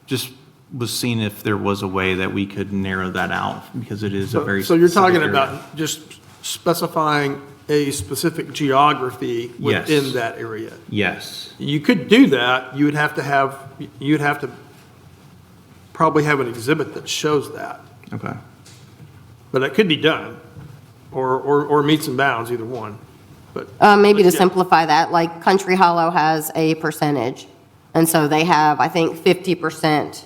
Just was seeing if there was a way that we could narrow that out, because it is a very So you're specific talking area. about just specifying a specific geography Yes. within that area? Yes. You could do that. You'd have to probably have an exhibit that shows that. Okay. But it could be done, or meets and bounds, either one. But Maybe to yeah. simplify that, like Country Hollow has a percentage, and so they have, I think, 50%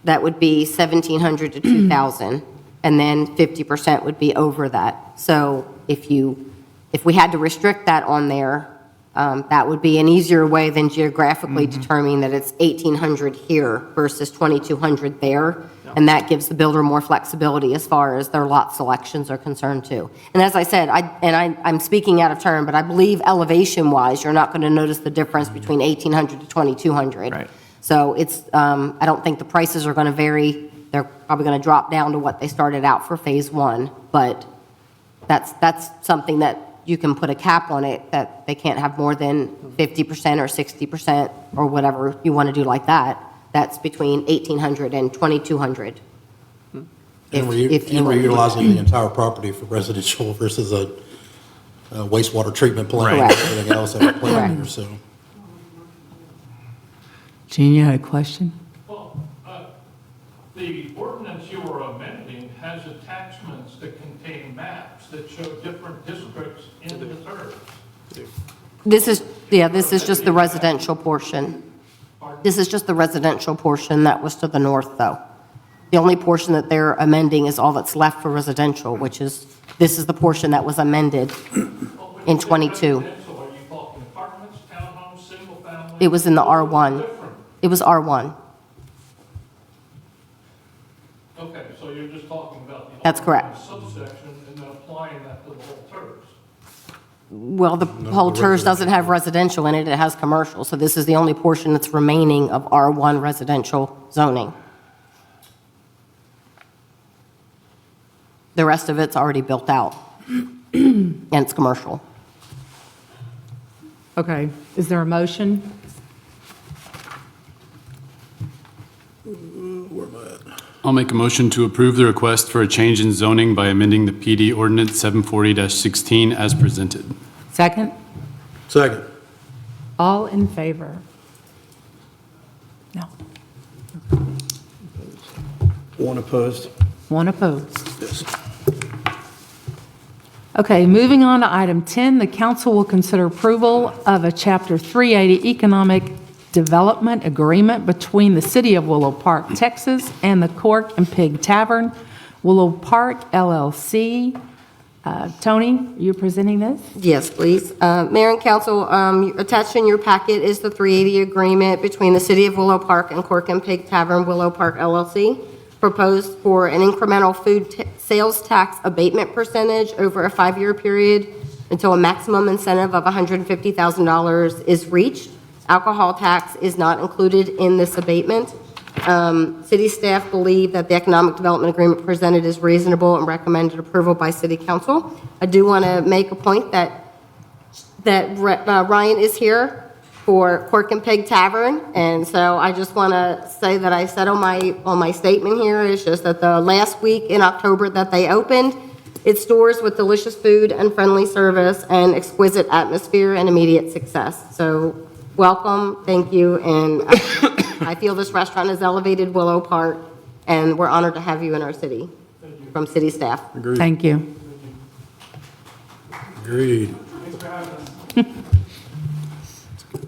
that would be 1,700 to 2,000, and then 50% would be over that. So if we had to restrict that on there, that would be an easier way than geographically determining that it's 1,800 here versus 2,200 there. And that gives the builder more flexibility as far as their lot selections are concerned too. And as I said, I'm speaking out of turn, but I believe elevation-wise, you're not going to notice the difference between 1,800 to 2,200. Right. So it's, I don't think the prices are going to vary. They're probably going to drop down to what they started out for phase one, but that's something that you can put a cap on it, that they can't have more than 50% or 60% or whatever you want to do like that. That's between 1,800 and 2,200. And If we're you want to do utilizing the entire property for residential versus a wastewater treatment plant and Correct. everything else that we're planning here, so. Gene, you had a question? Well, the ordinance you were amending has attachments that contain maps that show different districts in the TERS. This is just the residential portion. This is just the residential portion that was to the north, though. The only portion that they're amending is all that's left for residential, which is, this is the portion that was amended in '22. Are you talking apartments, townhomes, single family? It was in the R1. It was R1. Okay, so you're just talking about the That's correct. subsection and then applying that to the whole TERS. Well, the whole TERS doesn't have residential in it, it has commercial, so this is the only portion that's remaining of R1 residential zoning. The rest of it's already built out, and it's commercial. Okay. Is there a motion? I'll make a motion to approve the request for a change in zoning by amending the PD ordinance 740-16 as presented. Second? Second. All in favor? No. One opposed. One opposed. Okay, moving on to item 10, the council will consider approval of a Chapter 380 Economic Development Agreement between the City of Willow Park, Texas, and the Cork and Pig Tavern, Willow Park LLC. Tony, are you presenting this? Yes, please. Mayor and council, attached in your packet is the 380 agreement between the City of Willow Park and Cork and Pig Tavern, Willow Park LLC, proposed for an incremental food sales tax abatement percentage over a 5-year period until a maximum incentive of $150,000 is reached. Alcohol tax is not included in this abatement. City staff believe that the economic development agreement presented is reasonable and recommended approval by City Council. I do want to make a point that Ryan is here for Cork and Pig Tavern, and so I just want to say that I said on my statement here is just that the last week in October that they opened, its doors with delicious food and friendly service and exquisite atmosphere and immediate success. So welcome, thank you, and I feel this restaurant has elevated Willow Park, and we're honored to have you in our city from city staff. Thank you. Agreed.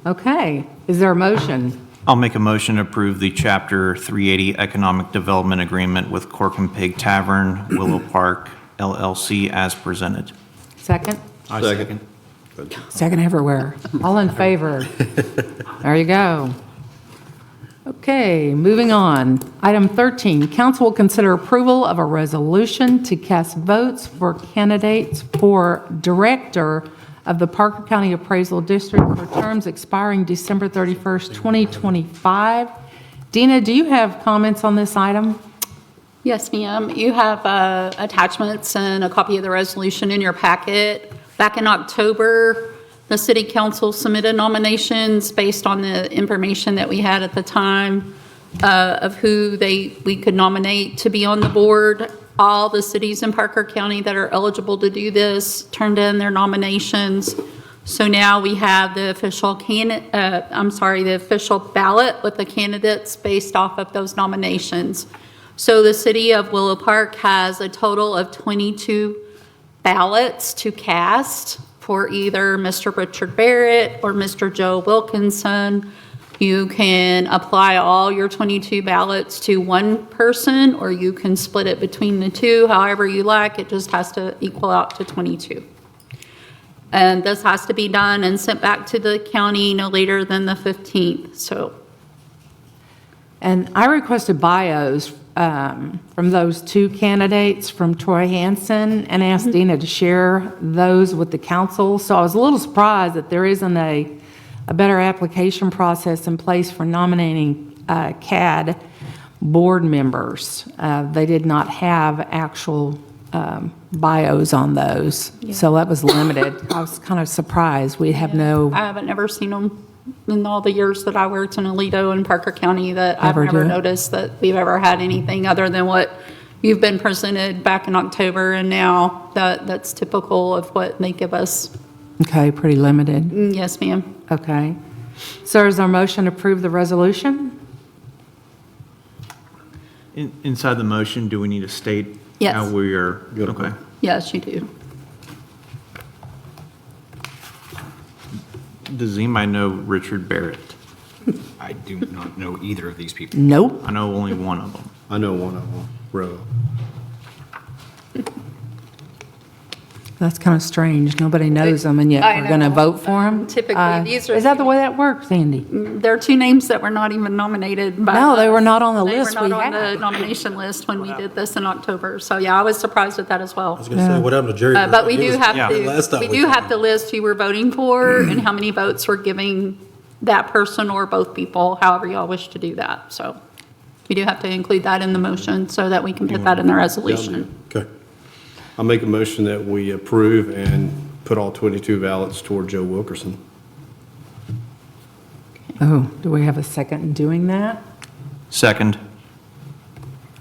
Okay, is there a motion? I'll make a motion to approve the Chapter 380 Economic Development Agreement with Cork and Pig Tavern, Willow Park LLC as presented. Second? Second. Second everywhere. All in favor? There you go. Okay, moving on. Item 13, council will consider approval of a resolution to cast votes for candidates for director of the Parker County Appraisal District for terms expiring December 31st, 2025. Dina, do you have comments on this item? Yes, ma'am. You have attachments and a copy of the resolution in your packet. Back in October, the city council submitted nominations based on the information that we had at the time of who we could nominate to be on the board. All the cities in Parker County that are eligible to do this turned in their nominations. So now we have the official the official ballot with the candidates based off of those nominations. So the city of Willow Park has a total of 22 ballots to cast for either Mr. Richard Barrett or Mr. Joe Wilkinson. You can apply all your 22 ballots to one person, or you can split it between the two, however you like. It just has to equal out to 22. And this has to be done and sent back to the county no later than the 15th, so. And I requested bios from those two candidates from Troy Hansen and asked Dina to share those with the council. So I was a little surprised that there isn't a better application process in place for nominating CAD board members. They did not have actual bios on those, so that was limited. I was kind of surprised. We have no. I haven't never seen them in all the years that I worked in Aledo and Parker County that I've Ever never do it? noticed that we've ever had anything other than what you've been presented back in October, and now that's typical of what they give us. Okay, pretty limited. Yes, ma'am. Okay. So is our motion to approve the resolution? Inside the motion, do we need to state Yes. how we are? Okay. Yes, you do. Does anybody know Richard Barrett? I do not know either of these people. Nope. I know only one of them. I know one of them, Roe. That's kind of strange. Nobody knows them, and yet I we're going to know. vote for them? Typically, these are- Is that the way that works, Andy? There are two names that were not even nominated. By No, they were not on the They list were we not on had. the nomination list when we did this in October. So, yeah, I was surprised at that as well. I was gonna say, what happened to Jerry? But we do have yeah. Last to, time we we do did have to list who we're voting for and how many votes we're giving that person or both people, however y'all wish to do that. So we do have to include that in the motion so that we can put that in the resolution. Okay. I'll make a motion that we approve and put all 22 ballots toward Joe Wilkerson. Oh, do we have a second in doing that? Second.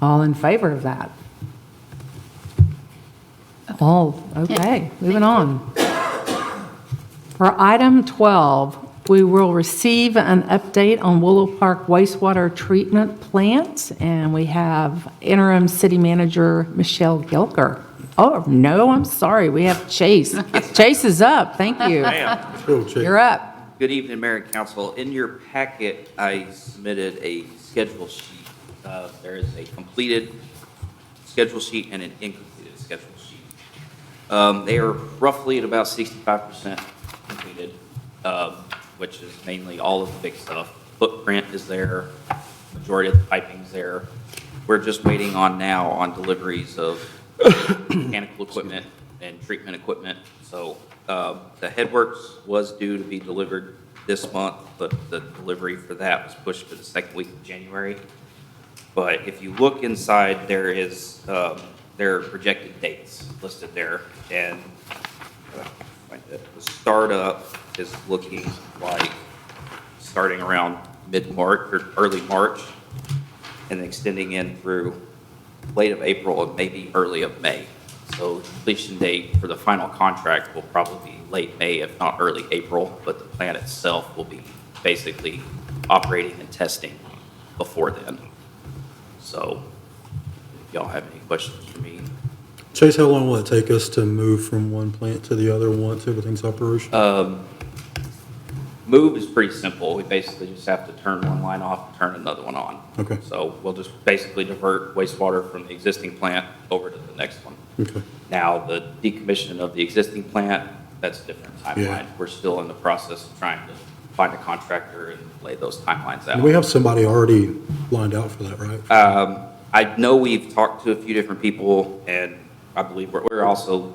All in favor of that? All, okay, moving on. For item 12, we will receive an update on Willow Park wastewater treatment plant, and we have interim city manager Michelle Gilker. Oh, no, I'm sorry, we have Chase. Chase is up, thank you. You're up. Good evening, Mayor and Council. In your packet, I submitted a schedule sheet. There is a completed schedule sheet and an incompleted schedule sheet. They are roughly at about 65% completed, which is mainly all of the big stuff. Footprint is there, majority of the piping's there. We're just waiting on deliveries of mechanical equipment and treatment equipment. So The headworks was due to be delivered this month, but the delivery for that was pushed to the second week of January. But if you look inside, there is, their projected dates listed there, and the startup is looking like starting around mid-March or early March and extending in through late of April and maybe early of May. So completion date for the final contract will probably be late May, if not early April, but the plant itself will be basically operating and testing before then. So if y'all have any questions for me? Chase, how long will it take us to move from one plant to the other once everything's operational? Move is pretty simple. We basically just have to turn one line off and turn another one on. Okay. So we'll just basically divert wastewater from the existing plant over to the next one. Okay. Now, the decommissioning of the existing plant, that's a different timeline. Yeah. We're still in the process of trying to find a contractor and lay those timelines out. We have somebody already lined out for that, right? I know we've talked to a few different people, and I believe we're also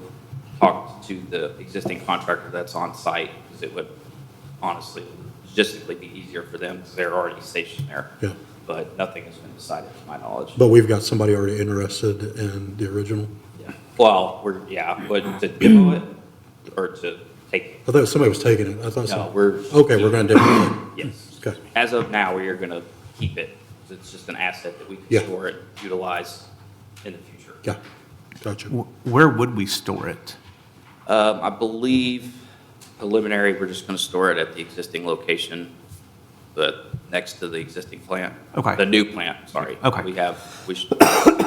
talked to the existing contractor that's on site, because it would honestly logistically be easier for them, because they're already stationed there. Yeah. But nothing has been decided to my knowledge. But we've got somebody already interested in the original? Well, but to demo it, or to take it? I thought somebody was taking it. I thought No, so. we're. Okay, we're going to demo it. Yes. Okay. As of now, we are going to keep it. It's just an asset that we can Yeah. store it, utilize in the future. Yeah, gotcha. Where would we store it? I believe preliminary, we're just going to store it at the existing location, but next to the existing plant. Okay. The new plant, sorry. Okay.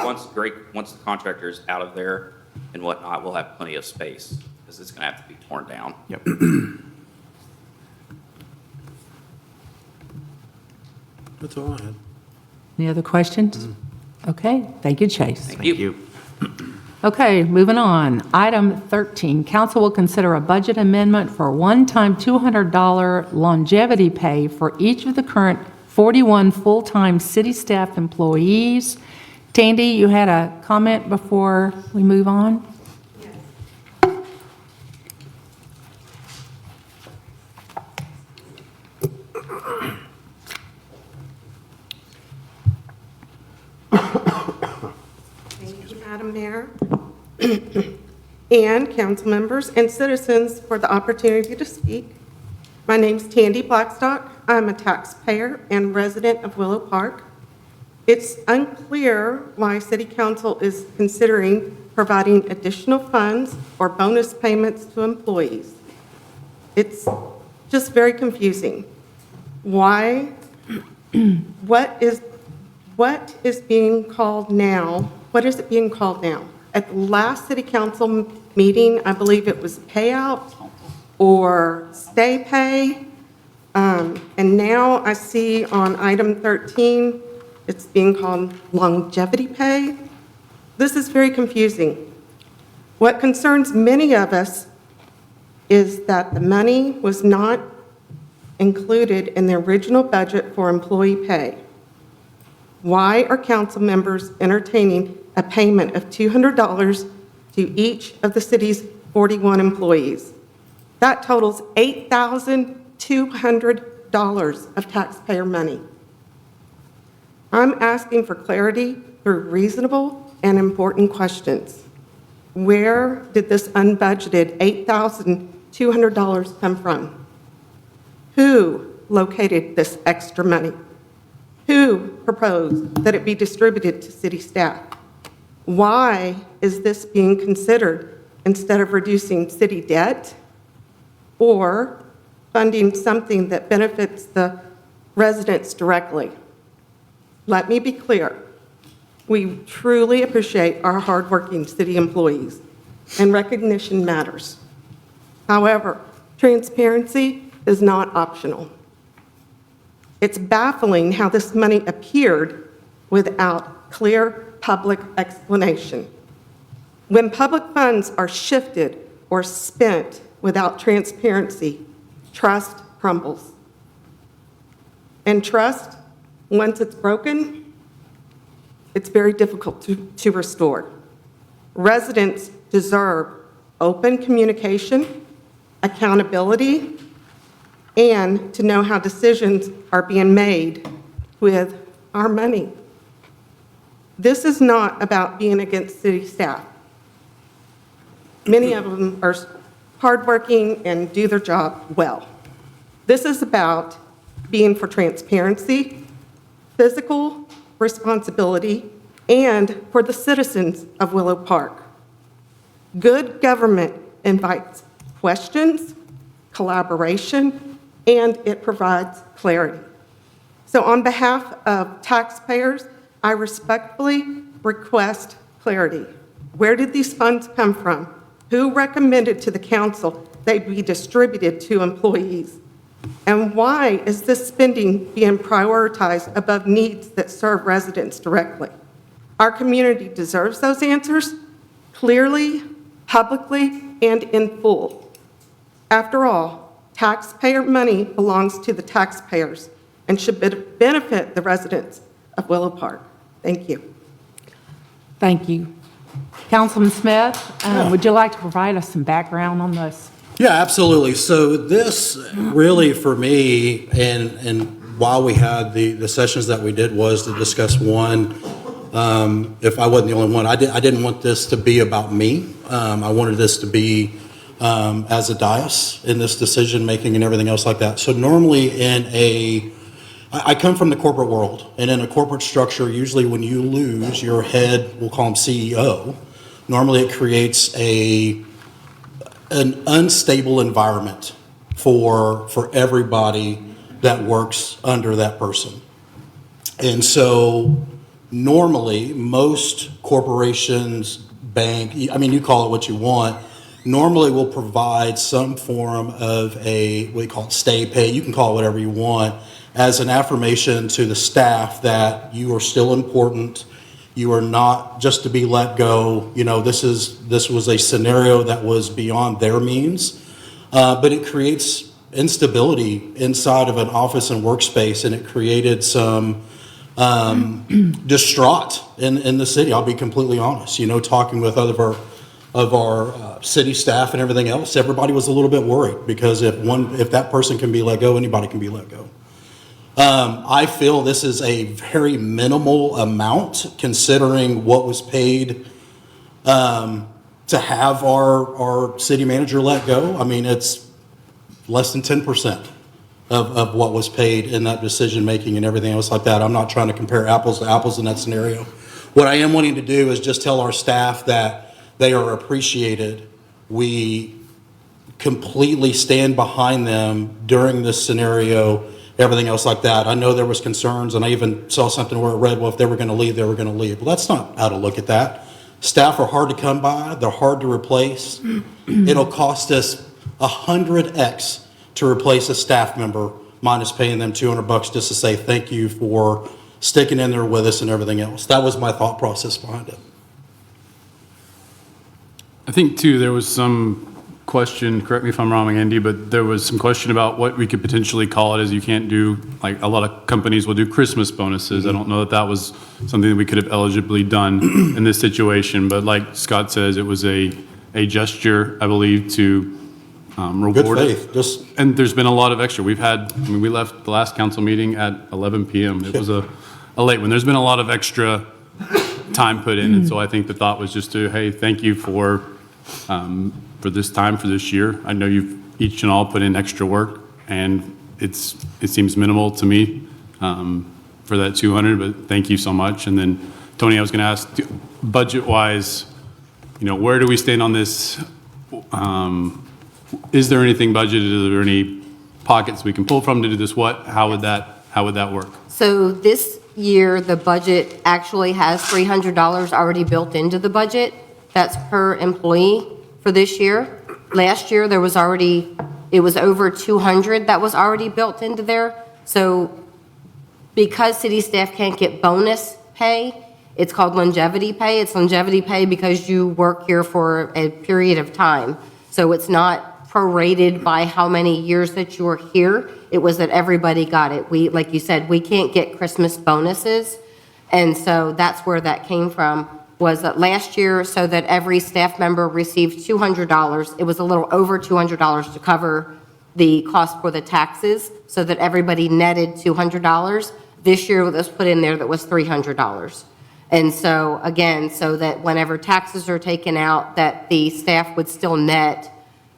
Once the contractor is out of there and whatnot, we'll have plenty of space, because it's going to have to be torn down. Yep. That's all I had. Any other questions? Okay, thank you, Chase. Thank you. Okay, moving on. Item 13, council will consider a budget amendment for one-time $200 longevity pay for each of the current 41 full-time city staff employees. Tandy, you had a comment before we move on? Thank you, Madam Mayor, and council members and citizens for the opportunity to speak. My name's Tandy Blackstock. I'm a taxpayer and resident of Willow Park. It's unclear why City Council is considering providing additional funds or bonus payments to employees. It's just very confusing. Why? What is being called now? What is it being called now? At the last City Council meeting, I believe it was payout or stay pay. And now I see on item 13, it's being called longevity pay. This is very confusing. What concerns many of us is that the money was not included in the original budget for employee pay. Why are council members entertaining a payment of $200 to each of the city's 41 employees? That totals $8,200 of taxpayer money. I'm asking for clarity through reasonable and important questions. Where did this unbudgeted $8,200 come from? Who located this extra money? Who proposed that it be distributed to city staff? Why is this being considered instead of reducing city debt or funding something that benefits the residents directly? Let me be clear. We truly appreciate our hardworking city employees, and recognition matters. However, transparency is not optional. It's baffling how this money appeared without clear public explanation. When public funds are shifted or spent without transparency, trust crumbles. And trust, once it's broken, it's very difficult to restore. Residents deserve open communication accountability, and to know how decisions are being made with our money. This is not about being against city staff. Many of them are hardworking and do their job well. This is about being for transparency, fiscal responsibility, and for the citizens of Willow Park. Good government invites questions, collaboration, and it provides clarity. So on behalf of taxpayers, I respectfully request clarity. Where did these funds come from? Who recommended to the council they be distributed to employees? And why is this spending being prioritized above needs that serve residents directly? Our community deserves those answers clearly, publicly, and in full. After all, taxpayer money belongs to the taxpayers and should benefit the residents of Willow Park. Thank you. Thank you. Councilman Smith, would you like to provide us some background on this? Yeah, absolutely. So this really, for me, and while we had the sessions that we did, was to discuss one, if I wasn't the only one, I didn't want this to be about me. I wanted this to be as a dais in this decision-making and everything else like that. So normally I come from the corporate world, and in a corporate structure, usually when you lose your head, we'll call him CEO, normally it creates an unstable environment for everybody that works under that person. And so normally, most corporations, bank, I mean, you call it what you want, normally will provide some form of what we call stay pay, you can call it whatever you want, as an affirmation to the staff that you are still important, you are not just to be let go. You know, this was a scenario that was beyond their means, but it creates instability inside of an office and workspace, and it created some distraught in the city. I'll be completely honest. You know, talking with other of our city staff and everything else, everybody was a little bit worried because if that person can be let go, anybody can be let go. I feel this is a very minimal amount considering what was paid to have our city manager let go. I mean, it's less than 10% of what was paid in that decision-making and everything else like that. I'm not trying to compare apples to apples in that scenario. What I am wanting to do is just tell our staff that they are appreciated. We completely stand behind them during this scenario, everything else like that. I know there was concerns, and I even saw something where it read, well, if they were going to leave, they were going to leave. Well, that's not how to look at that. Staff are hard to come by. They're hard to replace. It'll cost us 100x to replace a staff member, minus paying them $200 just to say thank you for sticking in there with us and everything else. That was my thought process behind it. I think, too, there was some question, correct me if I'm wrong, Andy, but there was some question about what we could potentially call it, as you can't do, like a lot of companies will do Christmas bonuses. I don't know that that was something that we could have eligibly done in this situation, but like Scott says, it was a gesture, I believe, to reward Good faith. And there's been a lot of extra. We left the last council meeting at 11 p.m. It was a late one. There's been a lot of extra time put in, and so I think the thought was just to, hey, thank you for this time, for this year. I know you've each and all put in extra work, and it seems minimal to me for that 200, but thank you so much. And then, Tony, I was going to ask, budget-wise, you know, where do we stand on this? Is there anything budgeted? Are there any pockets we can pull from to do this? How would that work? So this year, the budget actually has $300 already built into the budget. That's per employee for this year. Last year, it was over 200 that was already built into there. So because city staff can't get bonus pay, it's called longevity pay. It's longevity pay because you work here for a period of time. So it's not prorated by how many years that you were here. It was that everybody got it. Like you said, we can't get Christmas bonuses. And so that's where that came from, was that last year, so that every staff member received $200, it was a little over $200 to cover the cost for the taxes, so that everybody netted $200. This year, it was put in there that was $300. And so, again, so that whenever taxes are taken out, that the staff would still net,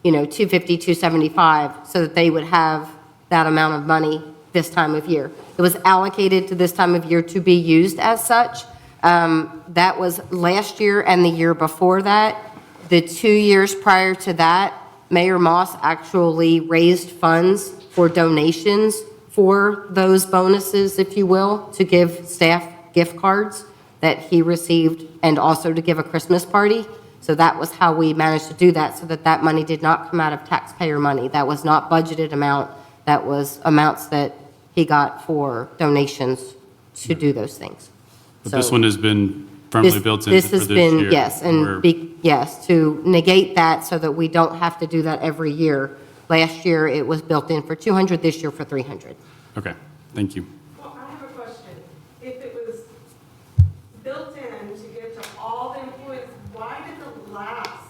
$250, $275, so that they would have that amount of money this time of year. It was allocated to this time of year to be used as such. That was last year and the year before that. The 2 years prior to that, Mayor Moss actually raised funds for donations for those bonuses, if you will, to give staff gift cards that he received, and also to give a Christmas party. So that was how we managed to do that, so that that money did not come out of taxpayer money. That was not budgeted amount. That was amounts that he got for donations to do those things. But this So one has been firmly built in for This has this been, year. yes, and yes, to negate that so that we don't have to do that every year. Last year, it was built in for 200, this year for 300. Okay, thank you. Well, I have a question. If it was built in to give to all the employees, why did the last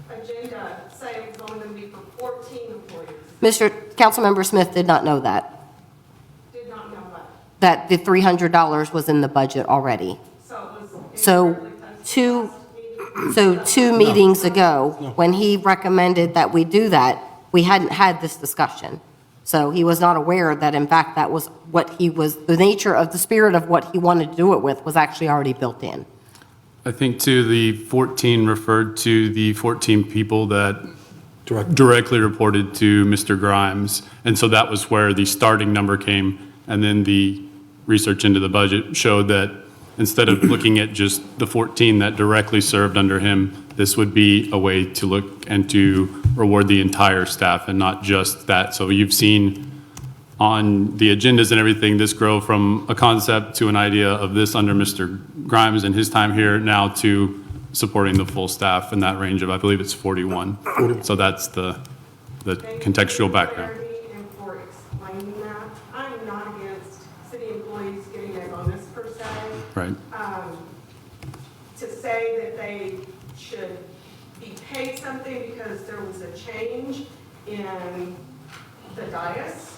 agenda say it was only going to be for 14 employees? Mr. Councilmember Smith did not know that, Did not know what. that the $300 was in the budget already. So two meetings ago, when he recommended that we do that, we hadn't had this discussion. So he was not aware that, in fact, that was what he was, the nature of the spirit of what he wanted to do it with was actually already built in. I think too, the 14 referred to the 14 people that directly reported to Mr. Grimes. And so that was where the starting number came. And then the research into the budget showed that instead of looking at just the 14 that directly served under him, this would be a way to look and to reward the entire staff and not just that. So you've seen on the agendas and everything, this grow from a concept to an idea of this under Mr. Grimes and his time here now to supporting the full staff in that range of, I believe it's 41. So that's the contextual background. And for explaining that. I'm not against city employees getting a bonus per se. Right. To say that they should be paid something because there was a change in the dais,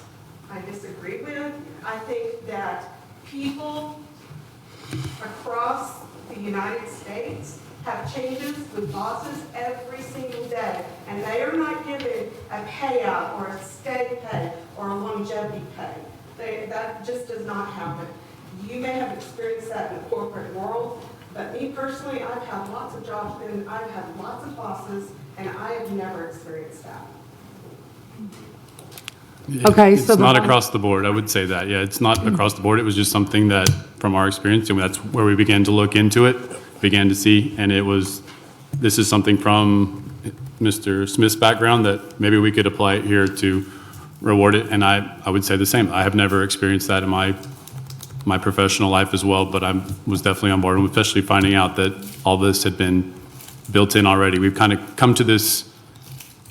I disagree with. I think that people across the United States have changes with bosses every single day, and they are not given a payout or a stay pay or a longevity pay. That just does not happen. You may have experienced that in the corporate world, but me personally, I've had lots of jobs and I've had lots of bosses, and I have never experienced that. Okay, It's so not the- across the board, I would say that. Yeah, it's not across the board. It was just something that, from our experience, and that's where we began to look into it, began to see, and it was, this is something from Mr. Smith's background that maybe we could apply it here to reward it, and I would say the same. I have never experienced that in my professional life as well, but I was definitely on board, especially finding out that all this had been built in already. We've kind of come to this,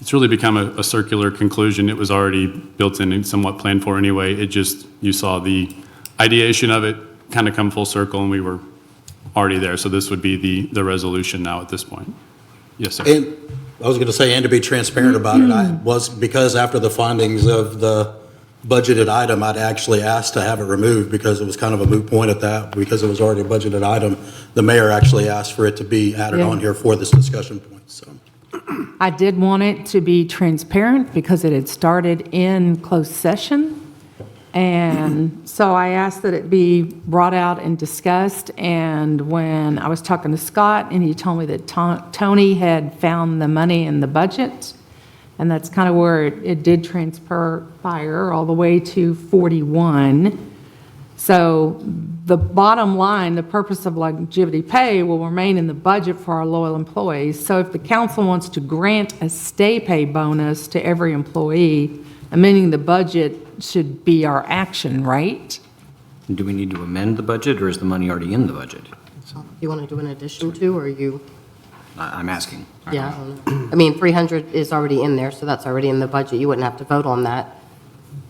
it's really become a circular conclusion. It was already built in and somewhat planned for anyway. It just, you saw the ideation of it kind of come full circle, and we were already there. So this would be the resolution now at this point. Yes, sir. And I was going to say, and to be transparent about it, I was, because after the findings of the budgeted item, I'd actually asked to have it removed because it was kind of a moot point at that, because it was already a budgeted item. The mayor actually asked for it to be added on here for this discussion point, so. I did want it to be transparent because it had started in closed session. And so I asked that it be brought out and discussed. And when I was talking to Scott, and he told me that Tony had found the money in the budget, and that's kind of where it did transpire all the way to 41. So the bottom line, the purpose of longevity pay will remain in the budget for our loyal employees. So if the council wants to grant a stay pay bonus to every employee, amending the budget should be our action, right? Do we need to amend the budget, or is the money already in the budget? You want to do an addition to, or you? I'm asking. Yeah, I mean, 300 is already in there, so that's already in the budget. You wouldn't have to vote on that.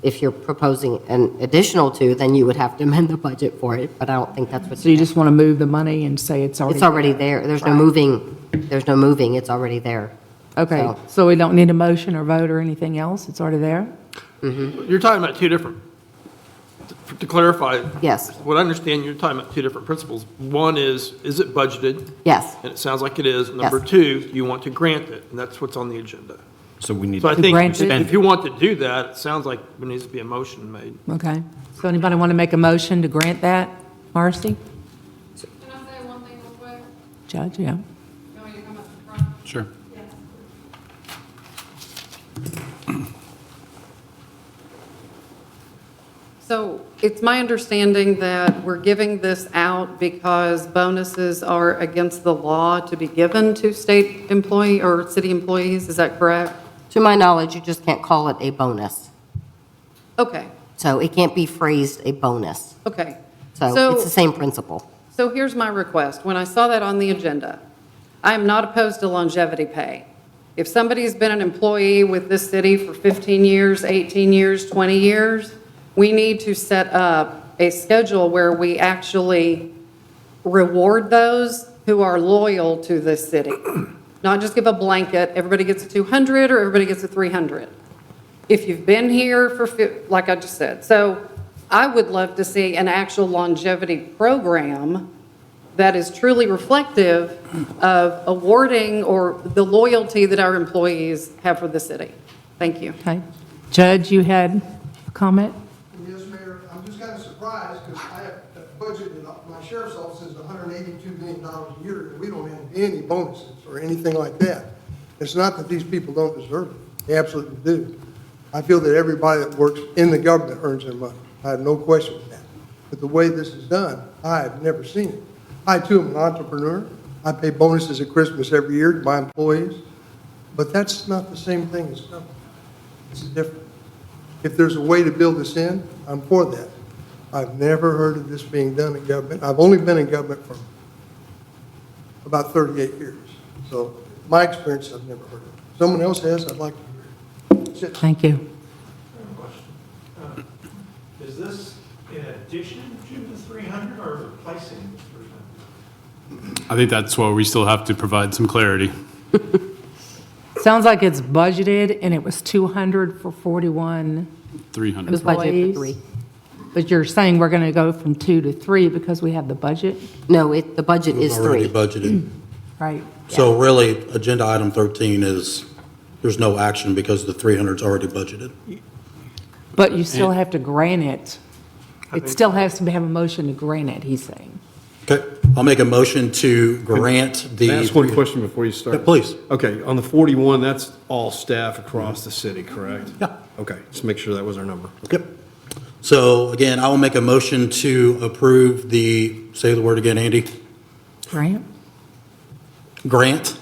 if you're proposing an additional 2, then you would have to amend the budget for it, but I don't think that's what. So you just want to move the money and say it's already? It's already there. There's no moving, it's already there. Okay, so we don't need a motion or vote or anything else? It's already there? You're talking about two different, to clarify. Yes. What I understand, you're talking about two different principles. One is it budgeted? Yes. And it sounds like it is. Number Yes. 2, you want to grant it, and that's what's on the agenda. So we need So I to think grant it? if you want to do that, it sounds like there needs to be a motion made. Okay. So anybody want to make a motion to grant that? Marcy? Can I say one thing real quick? Judge, yeah. You want me to come up to the front? Sure. So it's my understanding that we're giving this out because bonuses are against the law to be given to state employee or city employees, is that correct? To my knowledge, you just can't call it a bonus. Okay, So it can't be phrased a bonus. okay. So it's the same principle. So here's my request. When I saw that on the agenda, I am not opposed to longevity pay. If somebody's been an employee with this city for 15 years, 18 years, 20 years, we need to set up a schedule where we actually reward those who are loyal to this city. Not just give a blanket, everybody gets a 200 or everybody gets a 300. If you've been here for, like I just said. So I would love to see an actual longevity program that is truly reflective of awarding or the loyalty that our employees have for the city. Thank you. Okay. Judge, you had a comment? Yes, Mayor, I'm just kind of surprised because I have budgeted, my sheriff's office is $182 million a year, and we don't have any bonuses or anything like that. It's not that these people don't deserve it. They absolutely do. I feel that everybody that works in the government earns their money. I have no question with that. But the way this is done, I have never seen it. I too am an entrepreneur. I pay bonuses at Christmas every year to my employees. But that's not the same thing as government. It's different. If there's a way to build this in, I'm for that. I've never heard of this being done in government. I've only been in government for about 38 years. So my experience, I've never heard of it. Someone else has, I'd like to hear it. That's it. Thank you. Is this in addition to the 300 or replacing the 300? I think that's why we still have to provide some clarity. Sounds like it's budgeted, and it was 200 for 41 300. It was budgeted employees. for 3. But you're saying we're going to go from 2 to 3 because we have the budget? No, the budget is Already 3. budgeted. Right. So really, agenda item 13 is, there's no action because the 300's already budgeted. But you still have to grant it. It still has to have a motion to grant it, he's saying. Okay, I'll make a motion to grant the. Can I ask one question before you start? Yeah, please. Okay, on the 41, that's all staff across the city, correct? Yeah. Okay, just make sure that was our number. Yep. So again, I will make a motion to approve say the word again, Andy. Grant? Grant?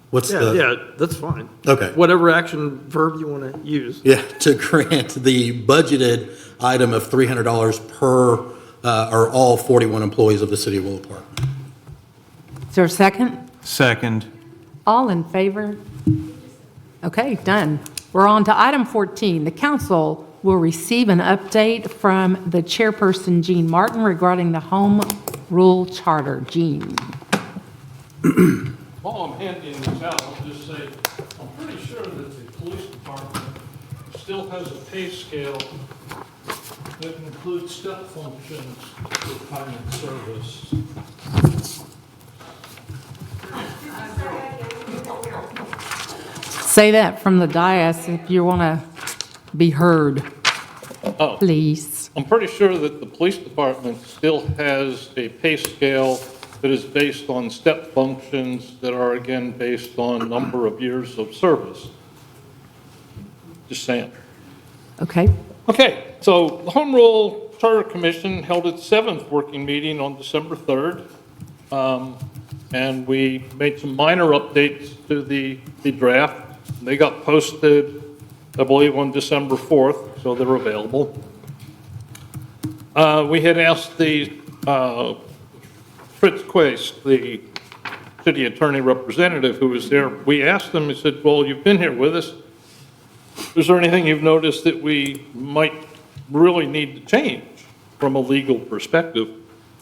What's the? Yeah, that's fine. Okay. Whatever action verb you want to use. Yeah, to grant the budgeted item of $300 per, or all 41 employees of the city of Willow Park. Is there a second? Second. All in favor? Okay, done. We're on to item 14. The council will receive an update from the chairperson, Jean Martin, regarding the home rule charter. Jean. While I'm handing this out, I'll just say, I'm pretty sure that the police department still has a pay scale that includes step functions for time and service. Say that from the dais if you want to be heard, Oh, please. I'm pretty sure that the police department still has a pay scale that is based on step functions that are again based on number of years of service. Just saying. Okay. Okay, so the Home Rule Charter Commission held its 7th working meeting on December 3rd. And we made some minor updates to the draft. They got posted, I believe, on December 4th, so they're available. We had asked the Fritz Quast, the city attorney representative who was there, we asked him, he said, well, you've been here with us. is there anything you've noticed that we might really need to change from a legal perspective?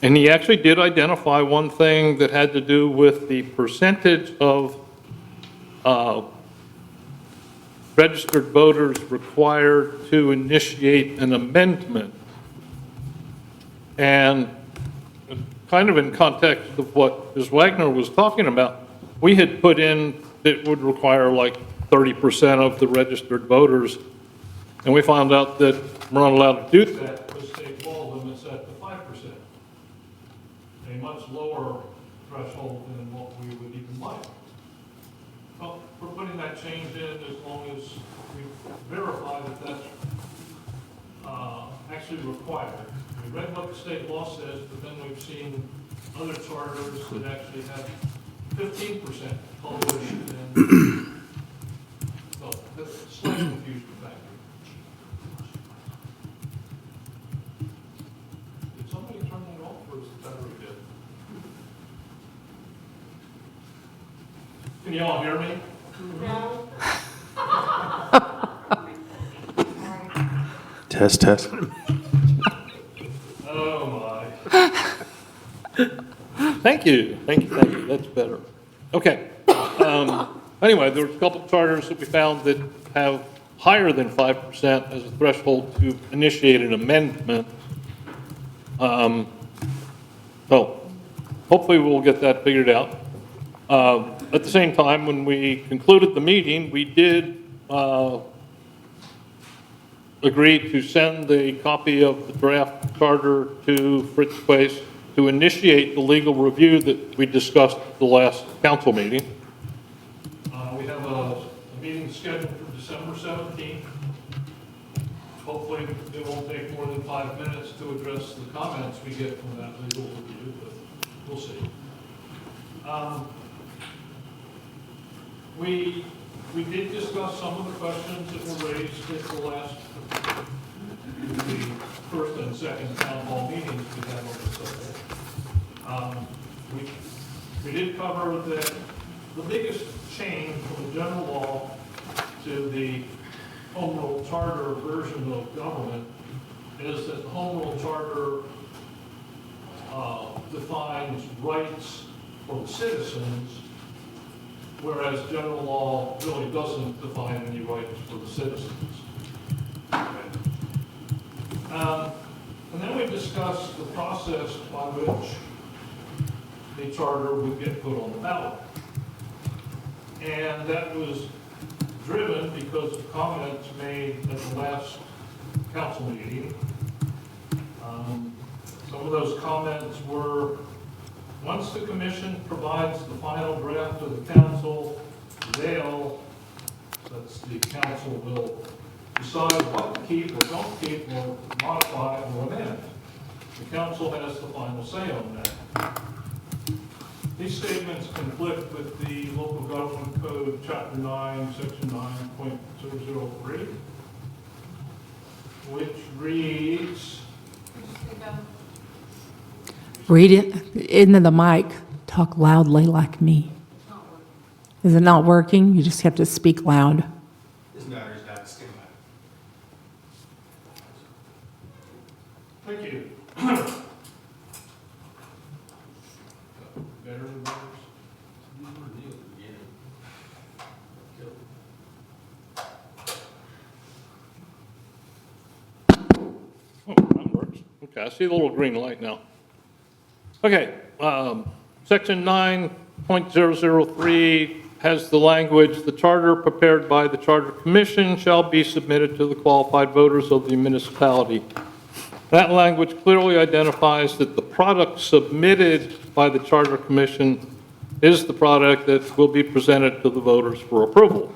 And he actually did identify one thing that had to do with the percentage of registered voters required to initiate an amendment. And kind of in context of what Ms. Wagner was talking about, we had put in it would require like 30% of the registered voters, and we found out that we're not allowed to do that because state law limits that to 5%, a much lower threshold than what we would even like. Well, we're putting that change in as long as we verify that that's actually required. We read what the state law says, but then we've seen other charters that actually have 15% published, and so that's a slight confusion factor. Did somebody turn that off, or is the battery dead? Can you all hear me? No. Test, test. Oh, my. Thank you, thank you, that's better. Okay. Anyway, there were a couple of charters that we found that have higher than 5% as a threshold to initiate an amendment. So hopefully we'll get that figured out. At the same time, when we concluded the meeting, we did agree to send the copy of the draft charter to Fritz Quace to initiate the legal review that we discussed at the last council meeting. We have a meeting scheduled for December 17th. Hopefully it won't take more than 5 minutes to address the comments we get from that legal review, but we'll see. We did discuss some of the questions that were raised at the last, the first and second town hall meetings we had on the subject. We did cover that the biggest change from the general law to the home rule charter version of government is that the home rule charter defines rights for the citizens, whereas general law really doesn't define any rights for the citizens. And then we discussed the process by which the charter would get put on the ballot. And that was driven because of comments made at the last council meeting. Some of those comments were, once the commission provides the final draft to the council, that's the council will decide what to keep or don't keep or modify or amend. The council has the final say on that. These statements conflict with the local government code, chapter 9, section 9.003, which reads, Read it into the mic. Talk loudly like me. Is it not working? You just have to speak loud. thank you. Better than others? Oh, that works. Okay, I see the little green light now. Okay, section 9.003 has the language, the charter prepared by the Charter Commission shall be submitted to the qualified voters of the municipality. That language clearly identifies that the product submitted by the Charter Commission is the product that will be presented to the voters for approval.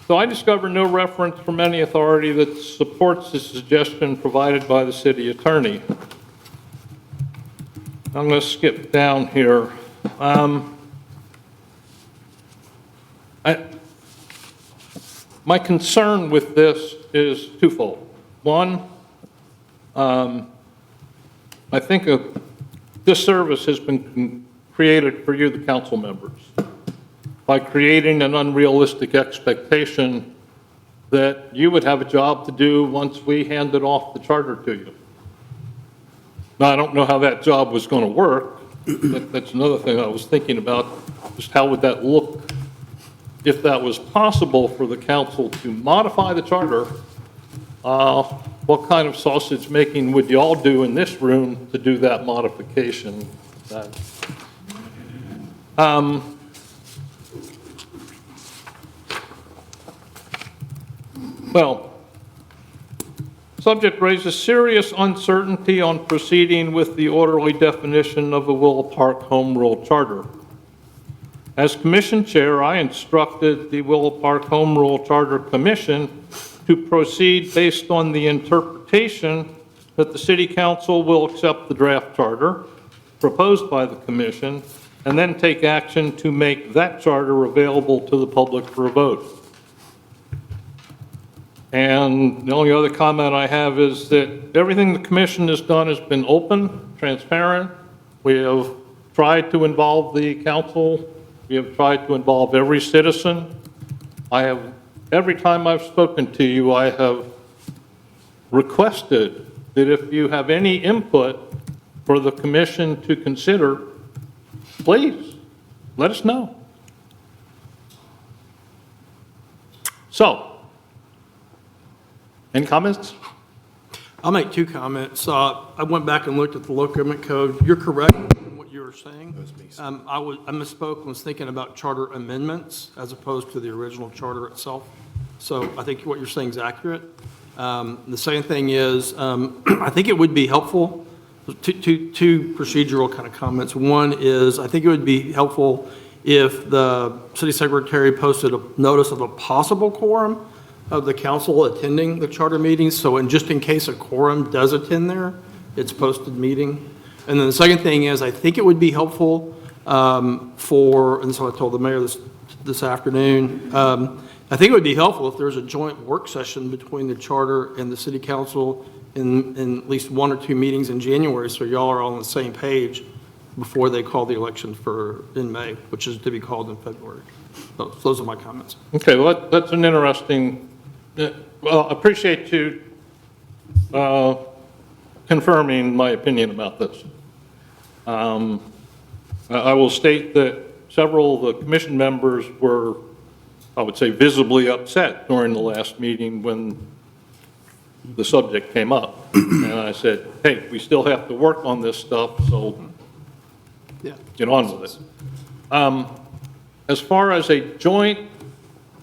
So I discovered no reference from any authority that supports the suggestion provided by the city attorney. I'm going to skip down here. My concern with this is twofold. One, I think a disservice has been created for you, the council members. by creating an unrealistic expectation that you would have a job to do once we handed off the charter to you. Now, I don't know how that job was going to work. That's another thing I was thinking about, just how would that look if that was possible for the council to modify the charter? What kind of sausage making would you all do in this room to do that modification? Well, subject raises serious uncertainty on proceeding with the orderly definition of the Willow Park Home Rule Charter. As Commission Chair, I instructed the Willow Park Home Rule Charter Commission to proceed based on the interpretation that the City Council will accept the draft charter proposed by the Commission and then take action to make that charter available to the public for a vote. And the only other comment I have is that everything the Commission has done has been open, transparent. We have tried to involve the council. We have tried to involve every citizen. Every time I've spoken to you, I have requested that if you have any input for the Commission to consider, please, let us know. So, any comments? I'll make two comments. I went back and looked at the local government code. You're correct in what you were saying. I misspoke and was thinking about charter amendments as opposed to the original charter itself. So I think what you're saying is accurate. The second thing is, I think it would be helpful, two procedural kind of comments. One is, I think it would be helpful if the city secretary posted a notice of a possible quorum of the council attending the charter meetings, so just in case a quorum does attend there, it's posted meeting. And then the second thing is, I think it would be helpful and so I told the mayor this afternoon, I think it would be helpful if there's a joint work session between the charter and the city council in at least one or two meetings in January, so y'all are all on the same page before they call the election in May, which is to be called in February. So those are my comments. Okay, well, that's an interesting, well, I appreciate you confirming my opinion about this. I will state that several of the commission members were, I would say, visibly upset during the last meeting when the subject came up. And I said, hey, we still have to work on this stuff, so get on with it. As far as a joint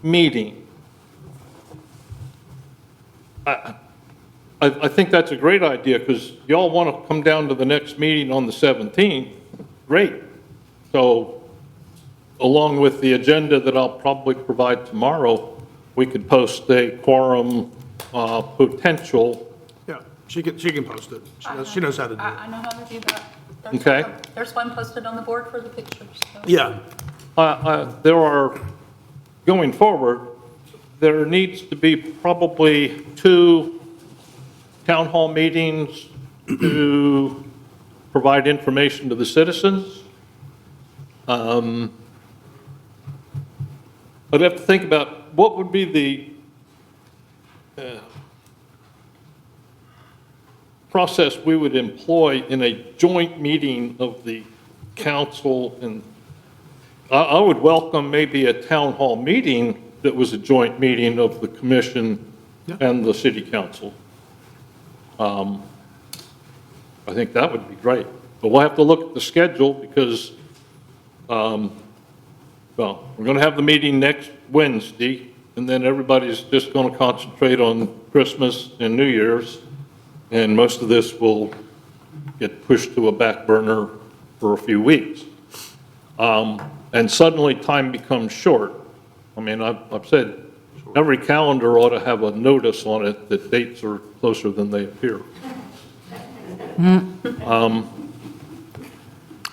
meeting, I think that's a great idea, because y'all want to come down to the next meeting on the 17th, great. So along with the agenda that I'll probably provide tomorrow, we could post a quorum potential. Yeah, she can post it. She knows how to do it. I know how to do that. Okay. There's one posted on the board for the pictures. So. Yeah. There are, going forward, there needs to be probably 2 town hall meetings to provide information to the citizens. I'd have to think about what would be the process we would employ in a joint meeting of the council, and I would welcome maybe a town hall meeting that was a joint meeting of the commission and the city council. I think that would be great, but we'll have to look at the schedule because, well, we're going to have the meeting next Wednesday, and then everybody's just going to concentrate on Christmas and New Year's, and most of this will get pushed to a back burner for a few weeks. And suddenly time becomes short. I mean, I've said every calendar ought to have a notice on it that dates are closer than they appear.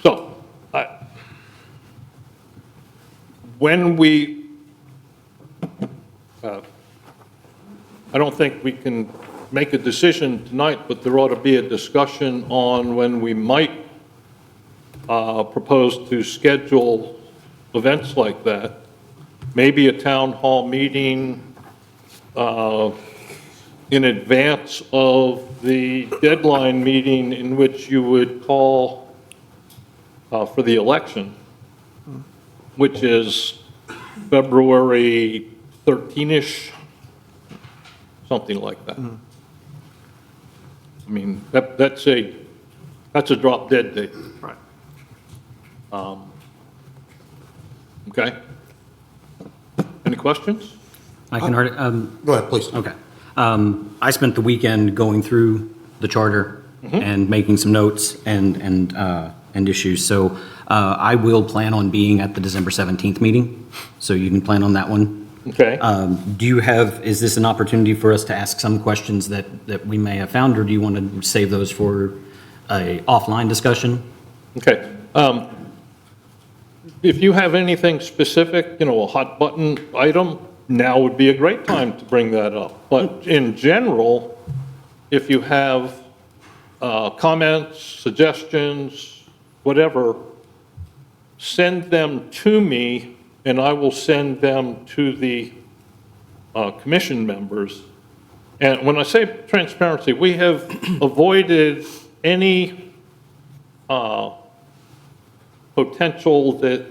So, when we, I don't think we can make a decision tonight, but there ought to be a discussion on when we might propose to schedule events like that, maybe a town hall meeting in advance of the deadline meeting in which you would call for the election, which is February 13-ish, something like that. I mean, that's a drop dead date. Right. Okay. Any questions? I can already, Go ahead, please. okay. I spent the weekend going through the charter and making some notes and issues. So I will plan on being at the December 17th meeting, so you can plan on that one. Okay. Is this an opportunity for us to ask some questions that we may have found, or do you want to save those for a offline discussion? Okay. If you have anything specific, a hot button item, now would be a great time to bring that up. But in general, if you have comments, suggestions, whatever, send them to me, and I will send them to the commission members. And when I say transparency, we have avoided any potential that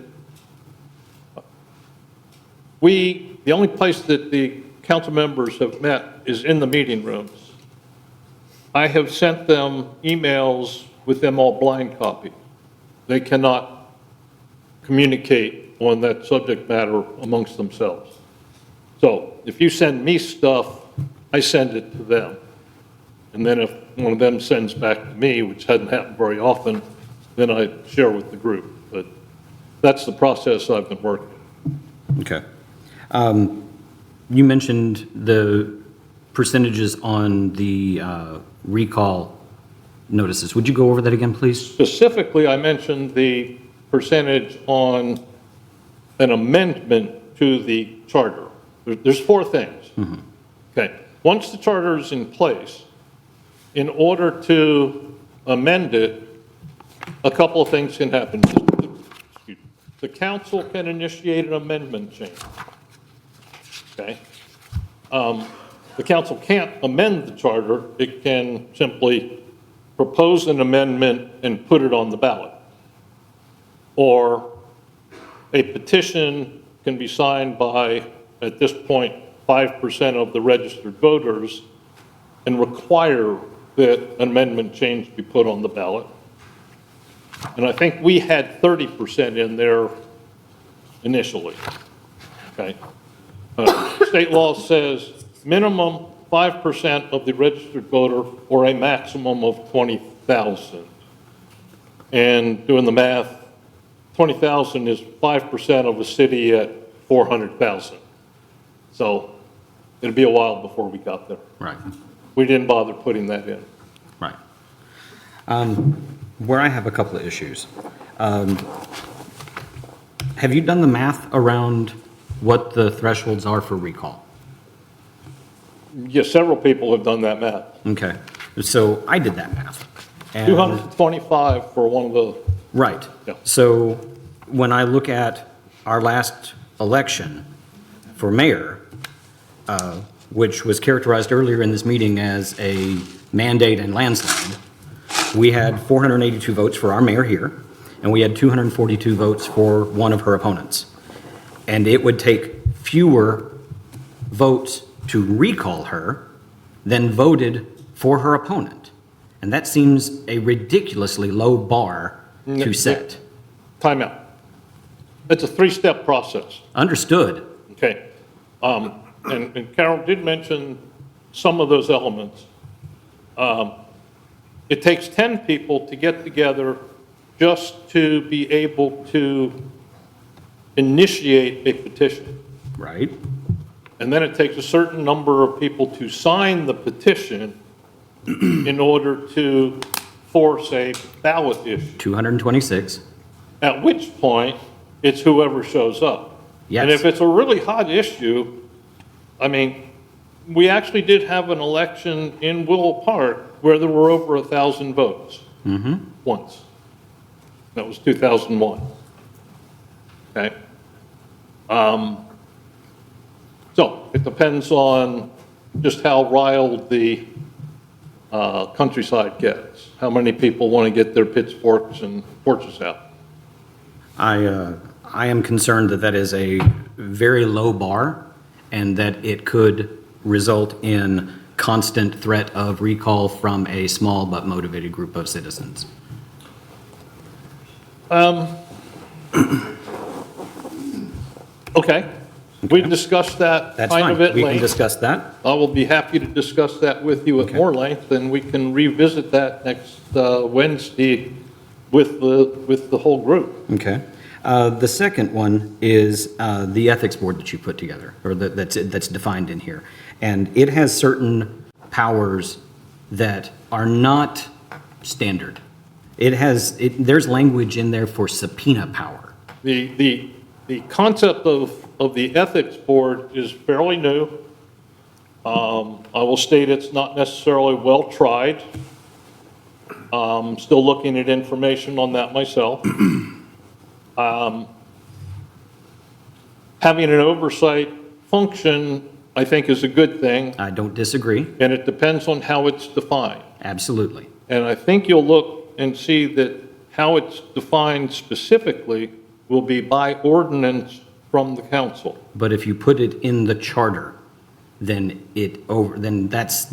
the only place that the council members have met is in the meeting rooms. I have sent them emails with them all blind copied. They cannot communicate on that subject matter amongst themselves. So if you send me stuff, I send it to them. And then if one of them sends back to me, which hadn't happened very often, then I share with the group. But that's the process I've been working. Okay. You mentioned the percentages on the recall notices. Would you go over that again, please? Specifically, I mentioned the percentage on an amendment to the charter. There's four things. Okay. Once the charter is in place, in order to amend it, a couple of things can happen. The council can initiate an amendment change. Okay? The council can't amend the charter. It can simply propose an amendment and put it on the ballot. Or a petition can be signed by, at this point, 5% of the registered voters and require that an amendment change be put on the ballot. And I think we had 30% in there initially. Okay? State law says minimum 5% of the registered voter or a maximum of 20,000. And doing the math, 20,000 is 5% of a city at 400,000. So it'll be a while before we got there. Right. We didn't bother putting that in. Right. Where I have a couple of issues. Have you done the math around what the thresholds are for recall? Yes, several people have done that math. Okay. So I did that math. and- 225 for one of the, Right. Yeah. So when I look at our last election for mayor, which was characterized earlier in this meeting as a mandate and landslide, we had 482 votes for our mayor here, and we had 242 votes for one of her opponents. And it would take fewer votes to recall her than voted for her opponent. And that seems a ridiculously low bar to set. Time out. It's a three-step process. Understood. Okay. And Carol did mention some of those elements. It takes 10 people to get together just to be able to initiate a petition. Right. And then it takes a certain number of people to sign the petition in order to force a ballot issue. 226. At which point, it's whoever shows up. Yes. And if it's a really hot issue, I mean, we actually did have an election in Willow Park where there were over 1,000 votes. Mm-hmm. Once. That was 2001. Okay? So it depends on just how riled the countryside gets, how many people want to get their pitchforks and torches out. I am concerned that that is a very low bar and that it could result in constant threat of recall from a small but motivated group of citizens. Okay, we've discussed that That's kind fine. of at We can length. discuss that. I will be happy to discuss that with you at more length, and we can revisit that next Wednesday with the whole group. Okay. The second one is the ethics board that you put together, or that's defined in here. And it has certain powers that are not standard. There's language in there for subpoena power. The concept of the ethics board is fairly new. I will state it's not necessarily well-tried. Still looking at information on that myself. Having an oversight function, I think, is a good thing. I don't disagree. And it depends on how it's defined. Absolutely. And I think you'll look and see that how it's defined specifically will be by ordinance from the council. But if you put it in the charter, then that's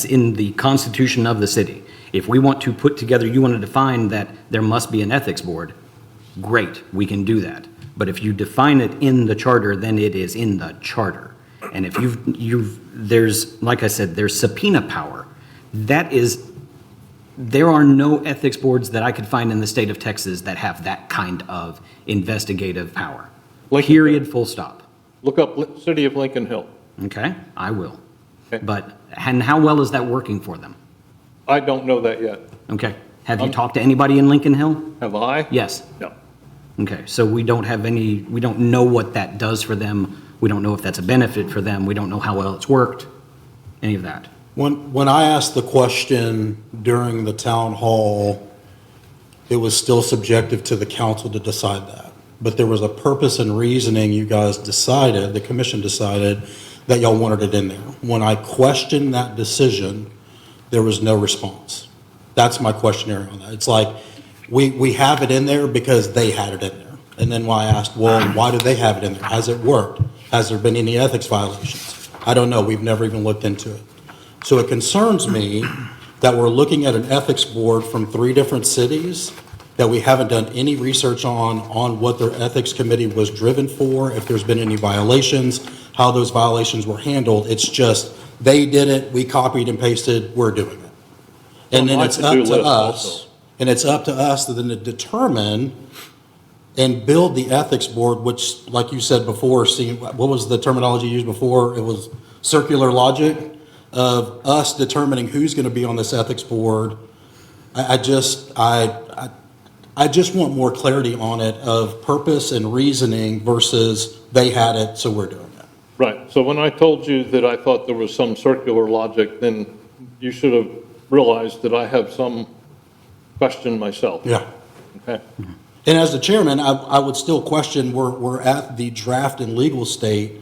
in the constitution of the city. If we want to put together, you want to define that there must be an ethics board, great, we can do that. But if you define it in the charter, then it is in the charter. And if there's, like I said, there's subpoena power. There are no ethics boards that I could find in the state of Texas that have that kind of investigative power. Period, full stop. Look up City of Lincoln Hill. Okay, I will. And how well is that working for them? I don't know that yet. Okay. Have you talked to anybody in Lincoln Hill? Have I? Yes. No. Okay, so we don't know what that does for them. We don't know if that's a benefit for them. We don't know how well it's worked, any of that. When I asked the question during the town hall, it was still subjective to the council to decide that. But there was a purpose and reasoning you guys decided, the commission decided, that y'all wanted it in there. When I questioned that decision, there was no response. That's my questionnaire on that. It's like, we have it in there because they had it in there. And then when I asked, well, why do they have it in there? Has it worked? Has there been any ethics violations? I don't know. We've never even looked into it. So it concerns me that we're looking at an ethics board from 3 different cities that we haven't done any research on what their ethics committee was driven for, if there's been any violations, how those violations were handled. It's just, they did it, we copied and pasted, we're doing it. And then it's up to us, and it's up to us to then to determine and build the ethics board, which, like you said before, what was the terminology used before? It was circular logic of us determining who's going to be on this ethics board. I just want more clarity on it of purpose and reasoning versus they had it, so we're doing it. Right. So when I told you that I thought there was some circular logic, then you should have realized that I have some question myself. Yeah. Okay. And as the chairman, I would still question, we're at the draft and legal state,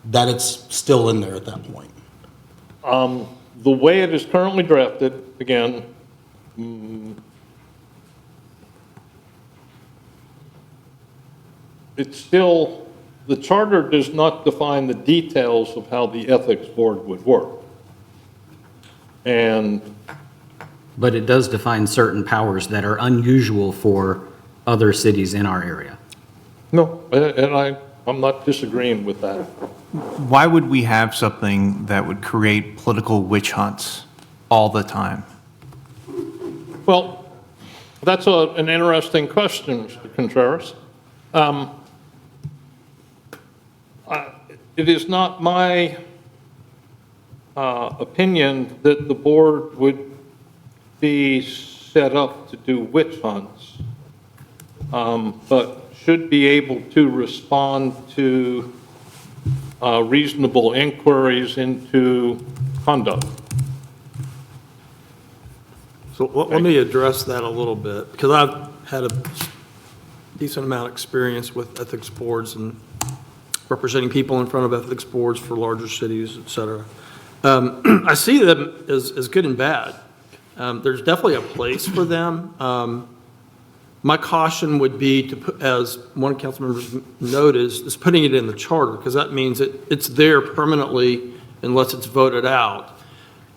that it's still in there at that point. The way it is currently drafted, again, it's still, the charter does not define the details of how the ethics board would work. But it does define certain powers that are unusual for other cities in our area. No, and I'm not disagreeing with that. Why would we have something that would create political witch hunts all the time? Well, that's an interesting question, Mr. Contreras. It is not my opinion that the board would be set up to do witch hunts, but should be able to respond to reasonable inquiries into conduct. So let me address that a little bit, because I've had a decent amount of experience with ethics boards, and representing people in front of ethics boards for larger cities, et cetera. I see them as good and bad. There's definitely a place for them. My caution would be to put, as one council member's note is putting it in the charter, because that means it's there permanently unless it's voted out.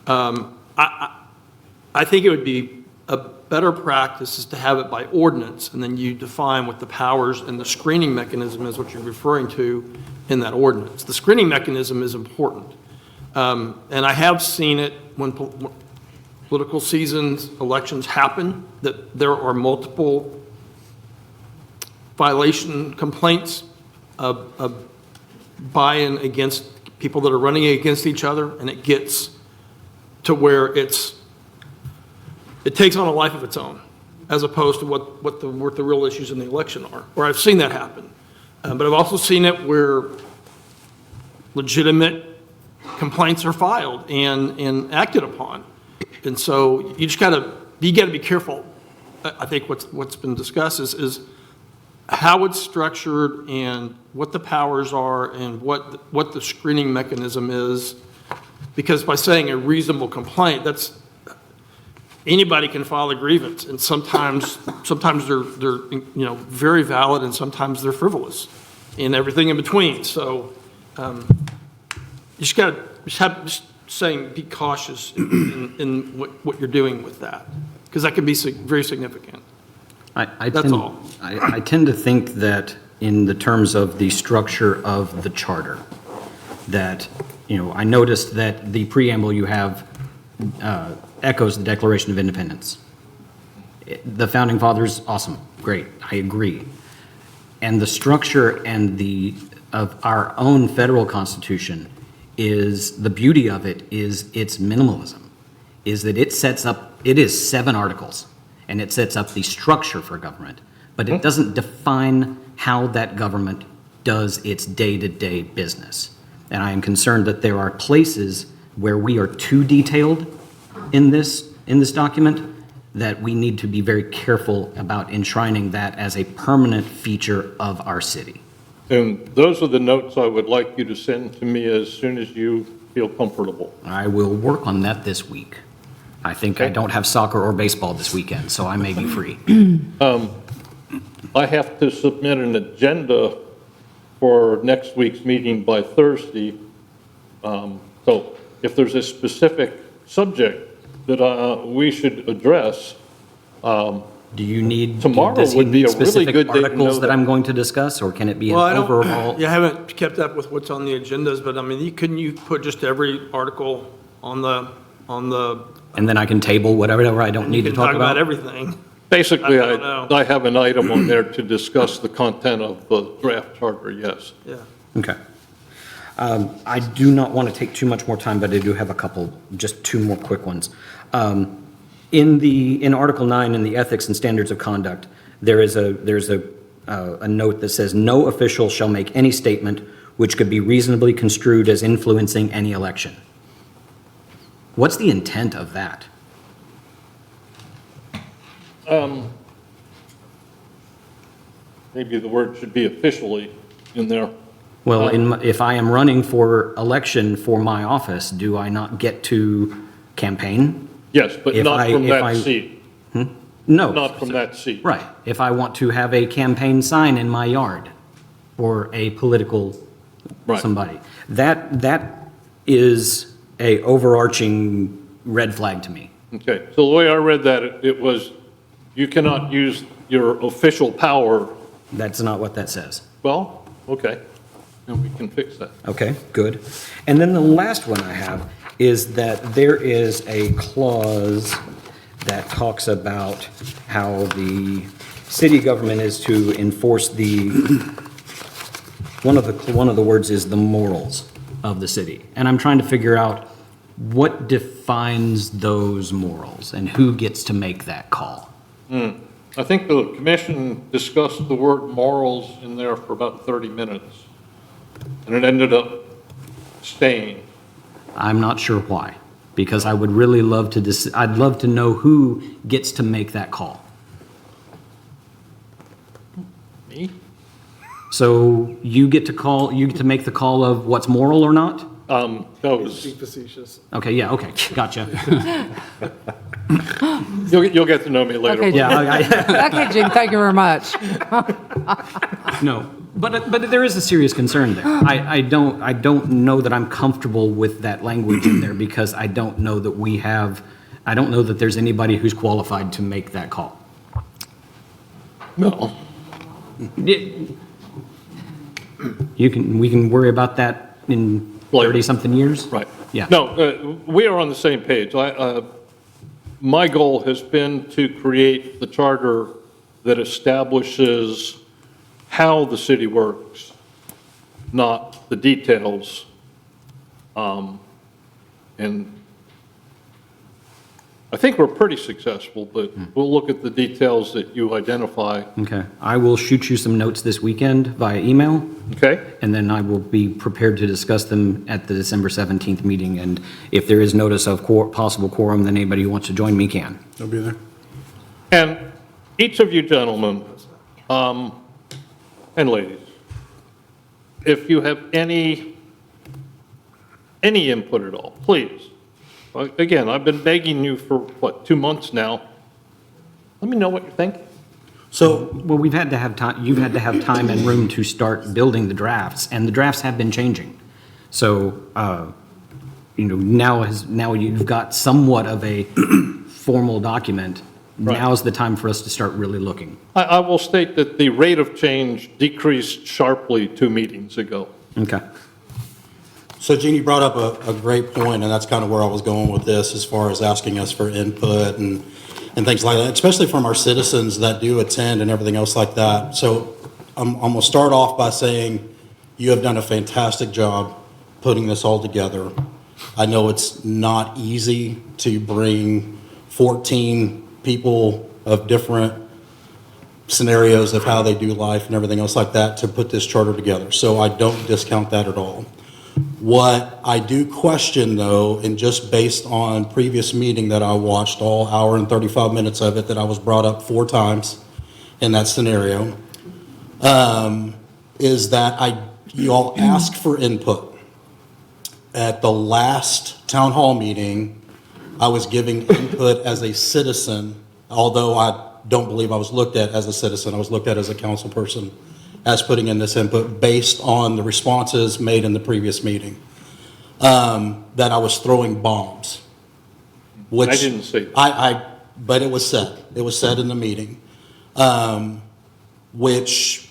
I think it would be a better practice is to have it by ordinance, and then you define what the powers and the screening mechanism is, what you're referring to in that ordinance. The screening mechanism is important. And I have seen it when political seasons, elections happen, that there are multiple violation complaints of buy-in against people that are running against each other, and it gets to where it takes on a life of its own, as opposed to what the real issues in the election are. Or I've seen that happen. But I've also seen it where legitimate complaints are filed and acted upon. And so you just gotta be careful. I think what's been discussed is how it's structured and what the powers are and what the screening mechanism is. Because by saying a reasonable complaint, that's, anybody can file a grievance, and sometimes they're very valid, and sometimes they're frivolous, and everything in between. So you just saying be cautious in what you're doing with that, because that can be very significant. That's all. I tend to think that in the terms of the structure of the charter, that, I noticed that the preamble you have echoes the Declaration of Independence. The Founding Fathers, awesome, great, I agree. And the structure of our own federal Constitution is, the beauty of it is its minimalism, is that it is 7 articles, and it sets up the structure for government, but it doesn't define how that government does its day-to-day business. And I am concerned that there are places where we are too detailed in this document, that we need to be very careful about enshrining that as a permanent feature of our city. And those are the notes I would like you to send to me as soon as you feel comfortable. I will work on that this week. I think I don't have soccer or baseball this weekend, so I may be free. I have to submit an agenda for next week's meeting by Thursday. So if there's a specific subject that we should address, do you need tomorrow would be a really specific good day to know articles that I'm going to discuss, or can it be an overall? I haven't kept up with what's on the agendas, but I mean, couldn't you put just every article on the? And then I can table whatever I don't need to talk about? Everything. Basically, I have an item on there to discuss the content of the draft charter, yes. Yeah. Okay. I do not want to take too much more time, but I do have a couple, just 2 more quick ones. In Article 9, in the Ethics and Standards of Conduct, there's a note that says, no official shall make any statement which could be reasonably construed as influencing any election. What's the intent of that? Maybe the word should be officially in there. Well, if I am running for election for my office, do I not get to campaign? Yes, but not from that seat. No. Not from that seat. Right. If I want to have a campaign sign in my yard or a political somebody, that is a overarching red flag to me. Okay, so the way I read that, it was, you cannot use your official power. That's not what that says. Well, okay, and we can fix that. Okay, good. And then the last one I have is that there is a clause that talks about how the city government is to enforce one of the words is the morals of the city. And I'm trying to figure out what defines those morals and who gets to make that call. I think the commission discussed the word morals in there for about 30 minutes, and it ended up staying. I'm not sure why, because I would really love to, I'd love to know who gets to make that call. Me? So you get to make the call of what's moral or not? That was, Being facetious. Okay, yeah, okay, gotcha. you'll get to know me later. Okay, Yeah, Okay, Gene, thank you very much. No, but there is a serious concern there. I don't know that I'm comfortable with that language in there because I don't know that there's anybody who's qualified to make that call. No. We can worry about that in 30-something years? Right. Yeah. No, we are on the same page. My goal has been to create the charter that establishes how the city works, not the details. And I think we're pretty successful, but we'll look at the details that you identify. Okay. I will shoot you some notes this weekend via email. Okay? And then I will be prepared to discuss them at the December 17th meeting. And if there is notice of possible quorum, then anybody who wants to join me can. I'll be there. And each of you gentlemen, and ladies, if you have any input at all, please. Again, I've been begging you for, 2 months now? Let me know what you're thinking. So, well, you've had to have time and room to start building the drafts, and the drafts have been changing. So, now you've got somewhat of a formal document. Right. Now's the time for us to start really looking. I will state that the rate of change decreased sharply 2 meetings ago. Okay. So Gene, you brought up a great point, and that's kind of where I was going with this, as far as asking us for input and things like that, especially from our citizens that do attend and everything else like that. So I'm going to start off by saying you have done a fantastic job putting this all together. I know it's not easy to bring 14 people of different scenarios of how they do life and everything else like that to put this charter together. So I don't discount that at all. What I do question, though, and just based on previous meeting that I watched, all hour and 35 minutes of it, that I was brought up 4 times in that scenario, is that you all ask for input. At the last town hall meeting, I was giving input as a citizen, although I don't believe I was looked at as a citizen. I was looked at as a council person, as putting in this input based on the responses made in the previous meeting, that I was throwing bombs. Which I didn't see that. But it was said. It was said in the meeting, which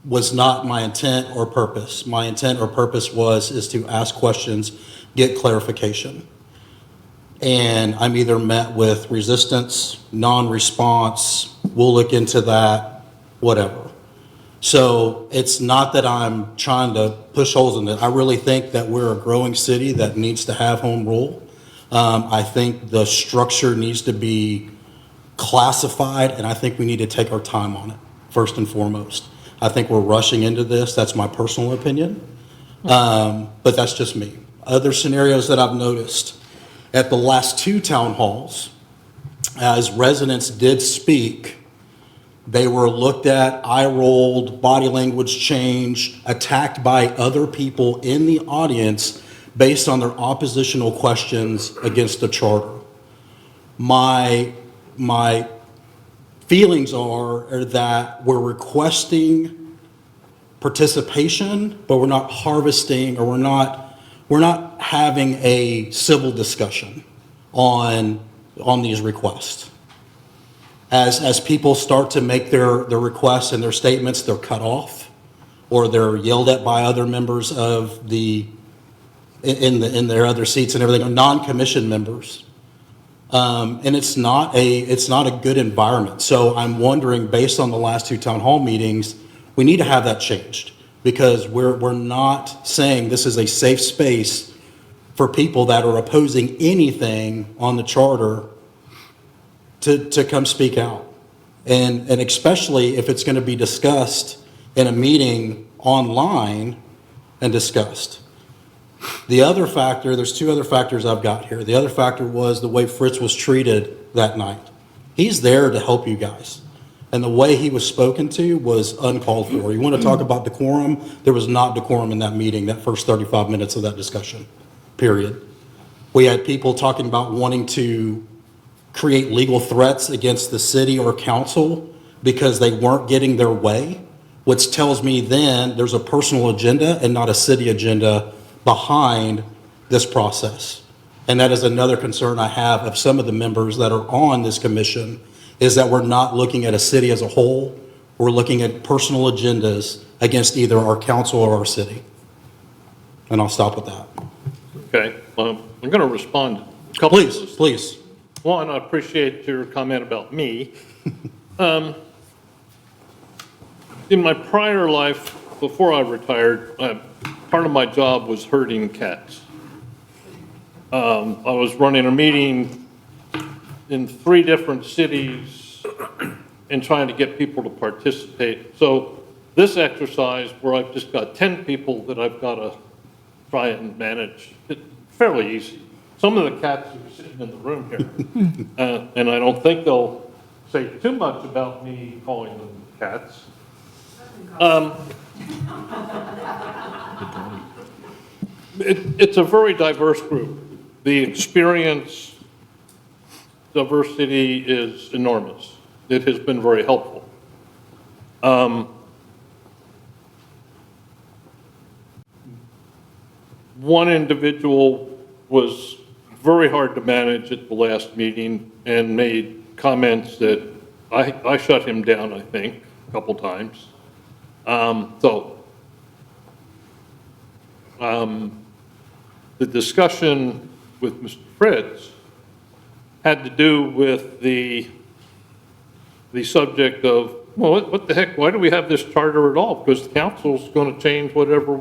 was not my intent or purpose. My intent or purpose is to ask questions, get clarification. And I'm either met with resistance, non-response, we'll look into that, whatever. So it's not that I'm trying to push holes in it. I really think that we're a growing city that needs to have home rule. I think the structure needs to be classified, and I think we need to take our time on it, first and foremost. I think we're rushing into this. That's my personal opinion. But that's just me. Other scenarios that I've noticed at the last 2 town halls, as residents did speak, they were looked at, eye-rolled, body language changed, attacked by other people in the audience based on their oppositional questions against the charter. My feelings are that we're requesting participation, but we're not harvesting, or we're not having a civil discussion on these requests. As people start to make their requests and their statements, they're cut off, or they're yelled at by other members of in their other seats and everything, non-commissioned members. And it's not a good environment. So I'm wondering, based on the last 2 town hall meetings, we need to have that changed, because we're not saying this is a safe space for people that are opposing anything on the charter to come speak out. And especially if it's going to be discussed in a meeting online and discussed. The other factor, there's 2 other factors I've got here. The other factor was the way Fritz was treated that night. He's there to help you guys. And the way he was spoken to was uncalled for. You want to talk about decorum? There was not decorum in that meeting, that first 35 minutes of that discussion, period. We had people talking about wanting to create legal threats against the city or council because they weren't getting their way, which tells me then there's a personal agenda and not a city agenda behind this process. And that is another concern I have of some of the members that are on this commission, is that we're not looking at a city as a whole. We're looking at personal agendas against either our council or our city. And I'll stop with that. Okay, I'm going to respond. A couple of Please, those. please. One, I appreciate your comment about me. In my prior life, before I retired, part of my job was herding cats. I was running a meeting in 3 different cities and trying to get people to participate. So this exercise, where I've just got 10 people that I've got to try and manage, it's fairly easy. Some of the cats are sitting in the room here, and I don't think they'll say too much about me calling them cats. It's a very diverse group. The experience diversity is enormous. It has been very helpful. One individual was very hard to manage at the last meeting and made comments that I shut him down, I think, a couple times. The discussion with Mr. Fritz had to do with the subject of, well, what the heck, why do we have this charter at all? Because the council's going to change whatever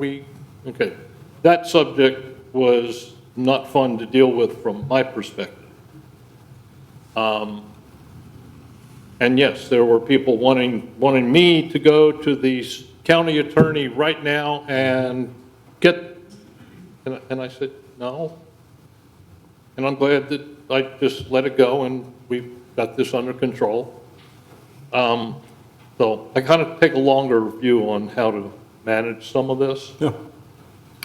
okay. That subject was not fun to deal with from my perspective. And yes, there were people wanting me to go to the county attorney right now and and I said, no. And I'm glad that I just let it go and we've got this under control. So I kind of take a longer view on how to manage some of this. Yeah.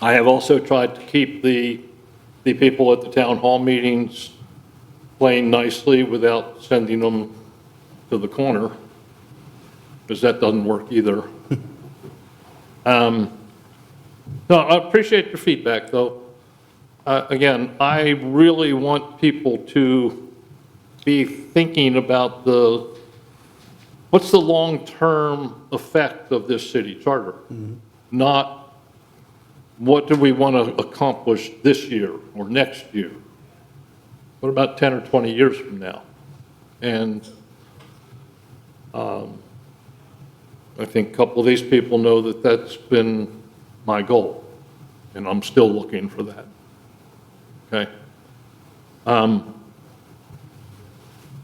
I have also tried to keep the people at the town hall meetings playing nicely without sending them to the corner, because that doesn't work either. No, I appreciate your feedback, though. Again, I really want people to be thinking about what's the long-term effect of this city charter, not what do we want to accomplish this year or next year. What about 10 or 20 years from now? And I think a couple of these people know that that's been my goal, and I'm still looking for that. Okay?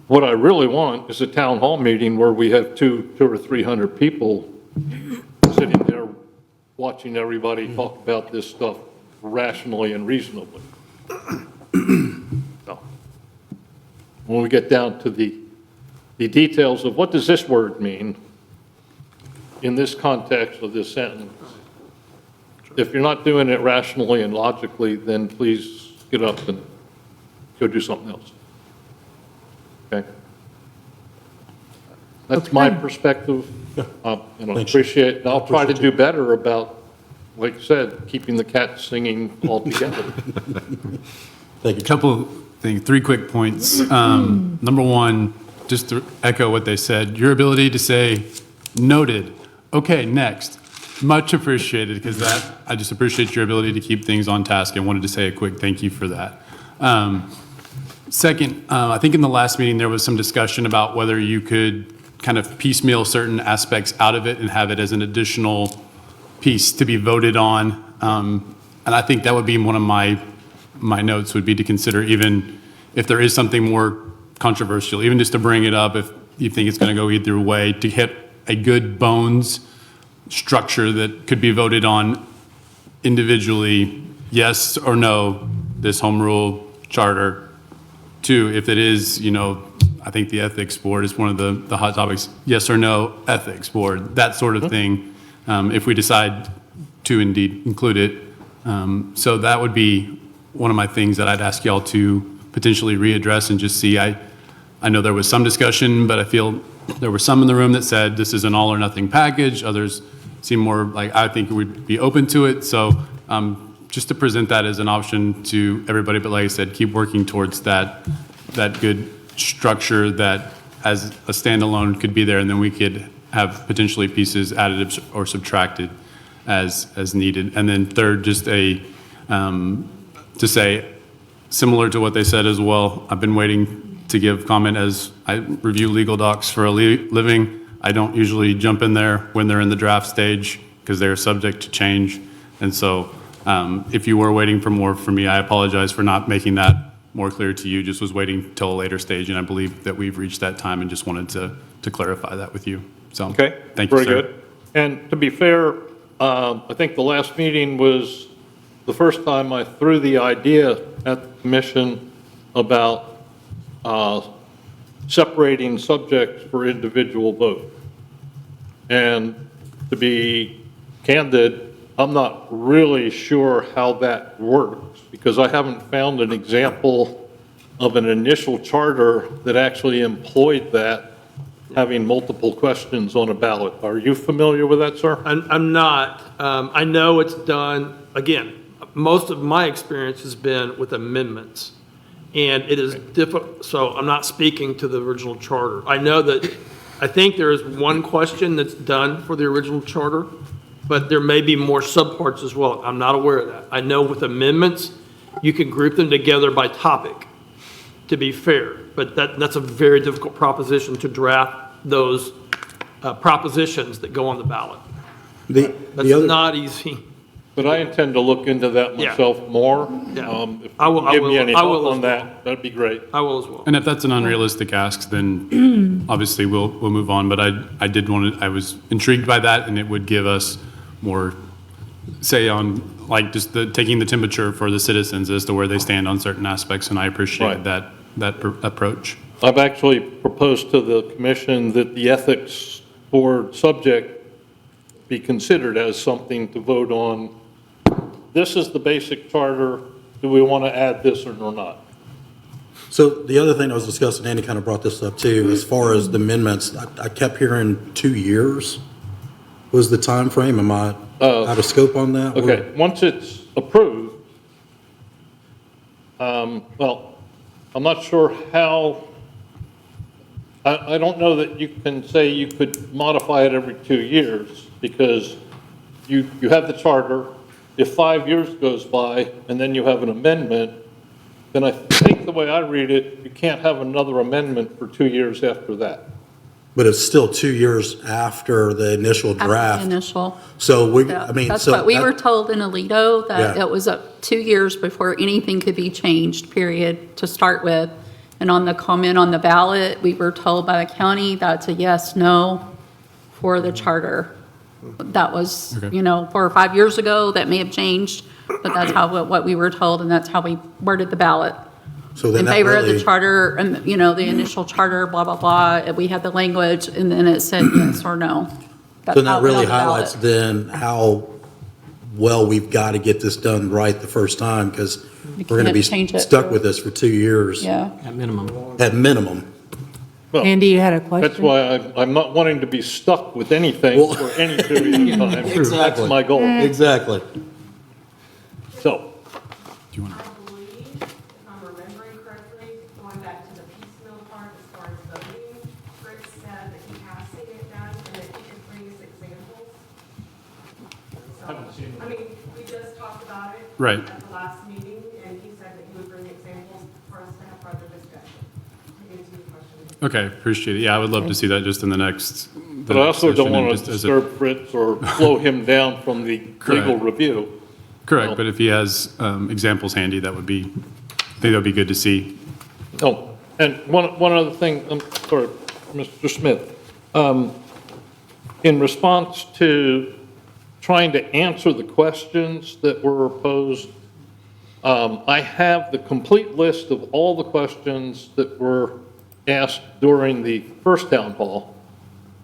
What I really want is a town hall meeting where we have 200 or 300 people sitting there watching everybody talk about this stuff rationally and reasonably. So, when we get down to the details of what does this word mean in this context of this sentence, if you're not doing it rationally and logically, then please get up and go do something else. Okay? That's my perspective, and I appreciate it. I'll try to do better about, like I said, keeping the cats singing all together. Thank you. Couple of things, 3 quick points. Number one, just to echo what they said, your ability to say, noted, okay, next, much appreciated, because I just appreciate your ability to keep things on task and wanted to say a quick thank you for that. Second, I think in the last meeting, there was some discussion about whether you could kind of piecemeal certain aspects out of it and have it as an additional piece to be voted on. And I think that would be one of my notes would be to consider, even if there is something more controversial, even just to bring it up if you think it's going to go either way, to hit a good bones structure that could be voted on individually, yes or no, this home rule charter. 2, if it is, I think the ethics board is one of the hot topics, yes or no ethics board, that sort of thing, if we decide to indeed include it. So that would be one of my things that I'd ask y'all to potentially readdress and just see. I know there was some discussion, but I feel there were some in the room that said this is an all or nothing package. Others seem more like, I think we'd be open to it. So just to present that as an option to everybody, but like I said, keep working towards that good structure that as a standalone could be there, and then we could have potentially pieces added or subtracted as needed. And then third, just to say, similar to what they said as well, I've been waiting to give comment as I review legal docs for a living. I don't usually jump in there when they're in the draft stage because they're subject to change. And so if you were waiting for more from me, I apologize for not making that more clear to you. Just was waiting till a later stage, and I believe that we've reached that time and just wanted to clarify that with you. So, Okay, thank you, very sir. good. And to be fair, I think the last meeting was the first time I threw the idea at the commission about separating subjects for individual vote. And to be candid, I'm not really sure how that works, because I haven't found an example of an initial charter that actually employed that, having multiple questions on a ballot. Are you familiar with that, sir? I'm not. I know it's done, again, most of my experience has been with amendments. And it is difficult, so I'm not speaking to the original charter. I know that, I think there is one question that's done for the original charter, but there may be more subparts as well. I'm not aware of that. I know with amendments, you can group them together by topic, to be fair. But that's a very difficult proposition to draft those propositions that go on the ballot. That's not easy. But I intend to look into that Yeah. myself more. Yeah. If I will- you give me any I will help as on that, that'd be great. I will as well. And if that's an unrealistic ask, then obviously we'll move on. But I did want to, I was intrigued by that, and it would give us more say on, like, just taking the temperature for the citizens as to where they stand on certain aspects, and I appreciate Right. that approach. I've actually proposed to the commission that the ethics board subject be considered as something to vote on. This is the basic charter. Do we want to add this or not? So the other thing I was discussing, Andy kind of brought this up too, as far as the amendments, I kept hearing 2 years was the time frame. Am I out of scope on that? Okay, once it's approved, well, I'm not sure how, I don't know that you can say you could modify it every 2 years, because you have the charter. If 5 years goes by and then you have an amendment, then I think the way I read it, you can't have another amendment for 2 years after that. But it's still 2 years after the initial After the draft. initial. So we, Yeah, I mean, That's so. what we that- were told in Alito, that Yeah. it was up 2 years before anything could be changed, period, to start with. And on the comment on the ballot, we were told by the county that's a yes, no for the charter. That was, Okay. 4 or 5 years ago, that may have changed, but that's what we were told, and that's how we worded the ballot. So then In that favor of the really- charter, and, the initial charter, blah, blah, blah, and we had the language, and then it said yes or no. That's So how that it went really on the ballot. highlights then how well we've got to get this done right the first time, because We we're going to be can't change it. stuck with this for 2 years. Yeah. At minimum. At minimum. Well, Andy, you had a question? That's why I'm not wanting to be stuck with anything Well- for any period of time. That's my goal. Exactly. So, Do you want to? I believe, if I'm remembering correctly, going back to the piecemeal part as far as voting, Fritz said that he has seen it done and that he could bring us examples. So, I mean, we just talked about it. Right. At the last meeting, and he said that he would bring examples for us to have further discussion. To answer your question. Okay, appreciate it. Yeah, I would love to see that just in the next. but I also don't want to just as a- disturb Fritz or slow him down from the legal Correct. review. Correct, but if he has examples handy, that would be, I think that would be good to see. Oh, and one other thing, sorry, Mr. Smith. In response to trying to answer the questions that were posed, I have the complete list of all the questions that were asked during the first town hall,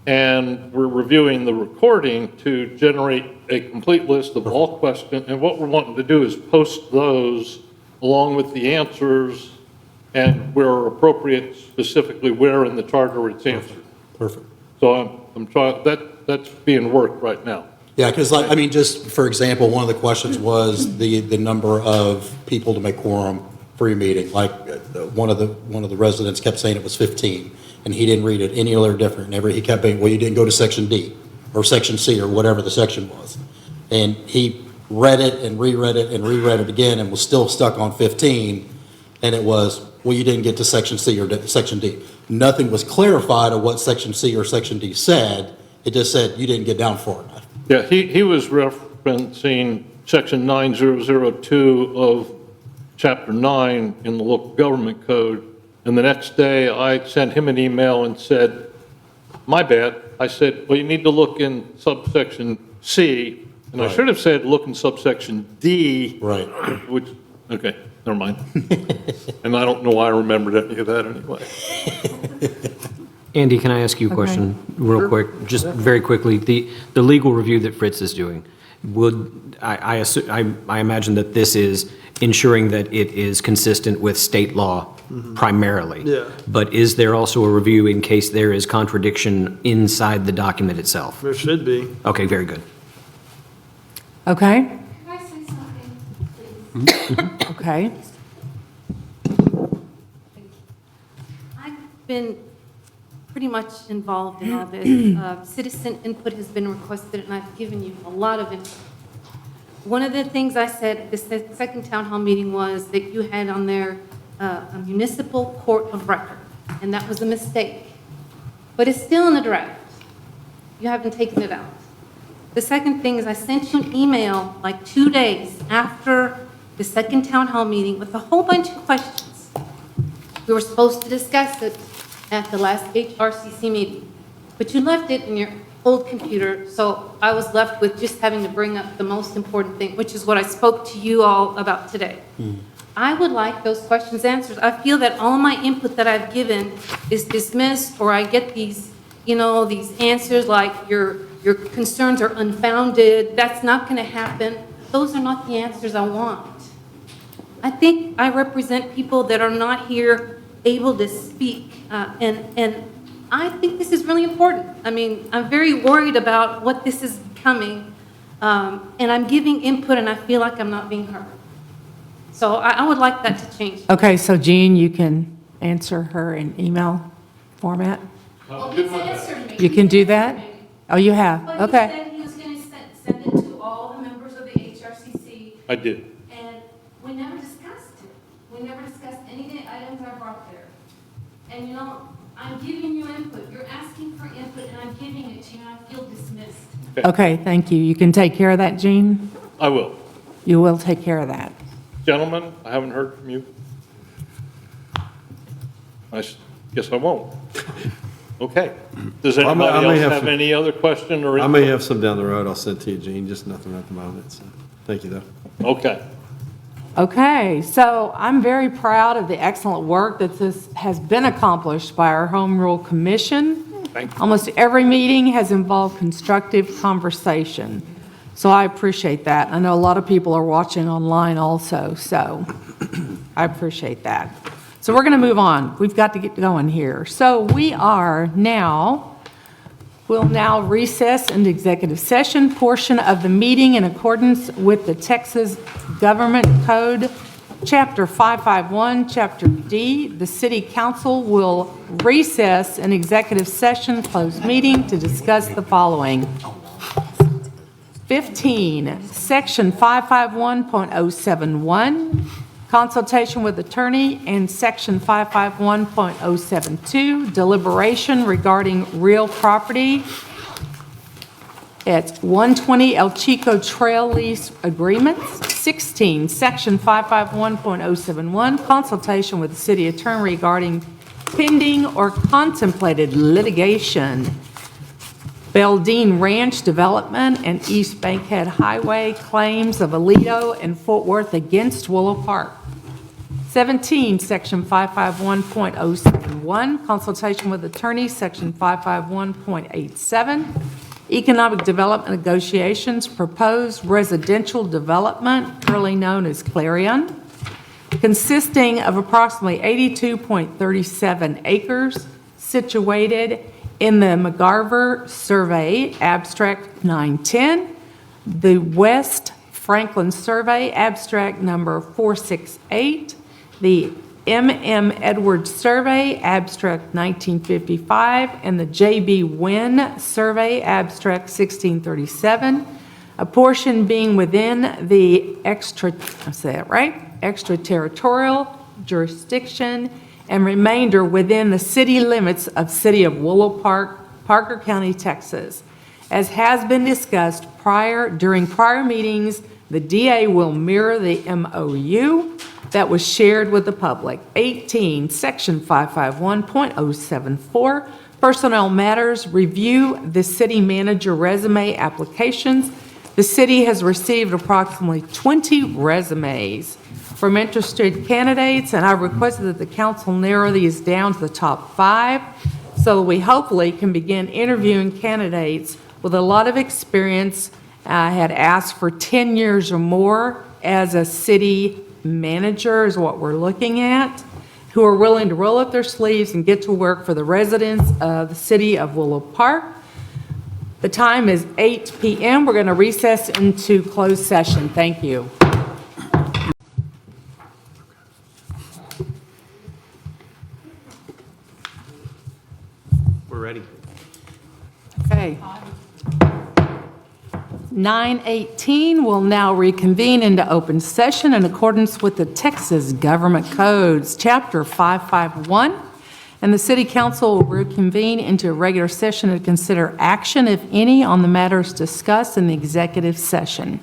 and we're reviewing the recording to generate a complete list of all questions, and what we're wanting to do is post those along with the answers and where appropriate, specifically where in the charter it's answered. Perfect. So I'm trying, that's being worked right now. Yeah, because like, I mean, just for example, one of the questions was the number of people to make quorum for your meeting. Like, one of the residents kept saying it was 15, and he didn't read it any other different. He kept saying, well, you didn't go to section D, or section C, or whatever the section was. And he read it and reread it and reread it again, and was still stuck on 15, and it was, well, you didn't get to section C or section D. Nothing was clarified of what section C or section D said. It just said you didn't get down far enough. Yeah, he was referencing section 9002 of chapter 9 in the local government code. And the next day I sent him an email and said, my bad. I said, well, you need to look in subsection C. And I Right. should have said, look in subsection D. Right. Which, okay, never mind. And I don't know why I remembered any of that anyway. Andy, can I ask you a question real quick? Just very quickly, the legal review that Fritz is doing, would, I imagine that this is ensuring that it is consistent with state law primarily. Yeah. But is there also a review in case there is contradiction inside the document itself? There should be. Okay, very good. Okay? Can I say something, please? Okay. I've been pretty much involved in all this. Citizen input has been requested, and I've given you a lot of input. One of the things I said at the second town hall meeting was that you had on there a municipal court of record, and that was a mistake. But it's still in the draft. You haven't taken it out. The second thing is I sent you an email like 2 days after the second town hall meeting with a whole bunch of questions. We were supposed to discuss it at the last HRCC meeting, but you left it in your old computer, so I was left with just having to bring up the most important thing, which is what I spoke to you all about today. I would like those questions answered. I feel that all my input that I've given is dismissed, or I get these, these answers like your concerns are unfounded. That's not going to happen. Those are not the answers I want. I think I represent people that are not here able to speak, and I think this is really important. I mean, I'm very worried about what this is becoming, and I'm giving input, and I feel like I'm not being heard. So I would like that to change. Okay, so Jean, you can answer her in email format? Well, he's answered me. You can do that? Oh, you have? But he Okay. said he was going to send it to all the members of the HRCC, I did. and we never discussed it. We never discussed any of the items I brought there. And I'm giving you input. You're asking for input, and I'm giving it to you, and I feel dismissed. Okay, thank you. You can take care of that, Jean? I will. You will take care of that. Gentlemen, I haven't heard from you. Guess I won't. Okay. Does Well, I may- I anybody may else have have some- any other question or? I may have some down the road I'll send to you, Gene, just nothing at the moment, so, thank you, though. Okay. Okay, so I'm very proud of the excellent work that this has been accomplished by our Home Rule Commission. Thank you. Almost every meeting has involved constructive conversation, so I appreciate that. I know a lot of people are watching online also, so I appreciate that. So we're going to move on. We've got to get going here. So we'll now recess into executive session portion of the meeting in accordance with the Texas Government Code, Chapter 551, Chapter D. The City Council will recess an executive session closed meeting to discuss the following. 15, Section 551.071, consultation with attorney, and Section 551.072, deliberation regarding real property at 120 El Chico Trail Lease Agreements. 16, Section 551.071, consultation with the city attorney regarding pending or contemplated litigation. Beldine Ranch Development and East Bankhead Highway claims of Alito and Fort Worth against Willow Park. 17, Section 551.071, consultation with attorneys, Section 551.87, economic development negotiations, proposed residential development, currently known as Clarion, consisting of approximately 82.37 acres situated in the McGarver Survey, Abstract 910, the West Franklin Survey, Abstract number 468, the M.M. Edwards Survey, Abstract 1955, and the J.B. Wynn Survey, Abstract 1637, a portion being within the extraterritorial jurisdiction, and remainder within the city limits of City of Willow Park, Parker County, Texas. As has been discussed during prior meetings, the DA will mirror the MOU that was shared with the public. 18, Section 551.074, personnel matters, review the city manager resume applications. The city has received approximately 20 resumes from interested candidates, and I requested that the council narrow these down to the top 5 so that we hopefully can begin interviewing candidates with a lot of experience. I had asked for 10 years or more as a city manager is what we're looking at, who are willing to roll up their sleeves and get to work for the residents of the city of Willow Park. The time is 8 p.m. We're going to recess into closed session. Thank you. We're ready. Okay. 9:18 will now reconvene into open session in accordance with the Texas Government Codes, Chapter 551, and the City Council will reconvene into a regular session to consider action, if any, on the matters discussed in the executive session.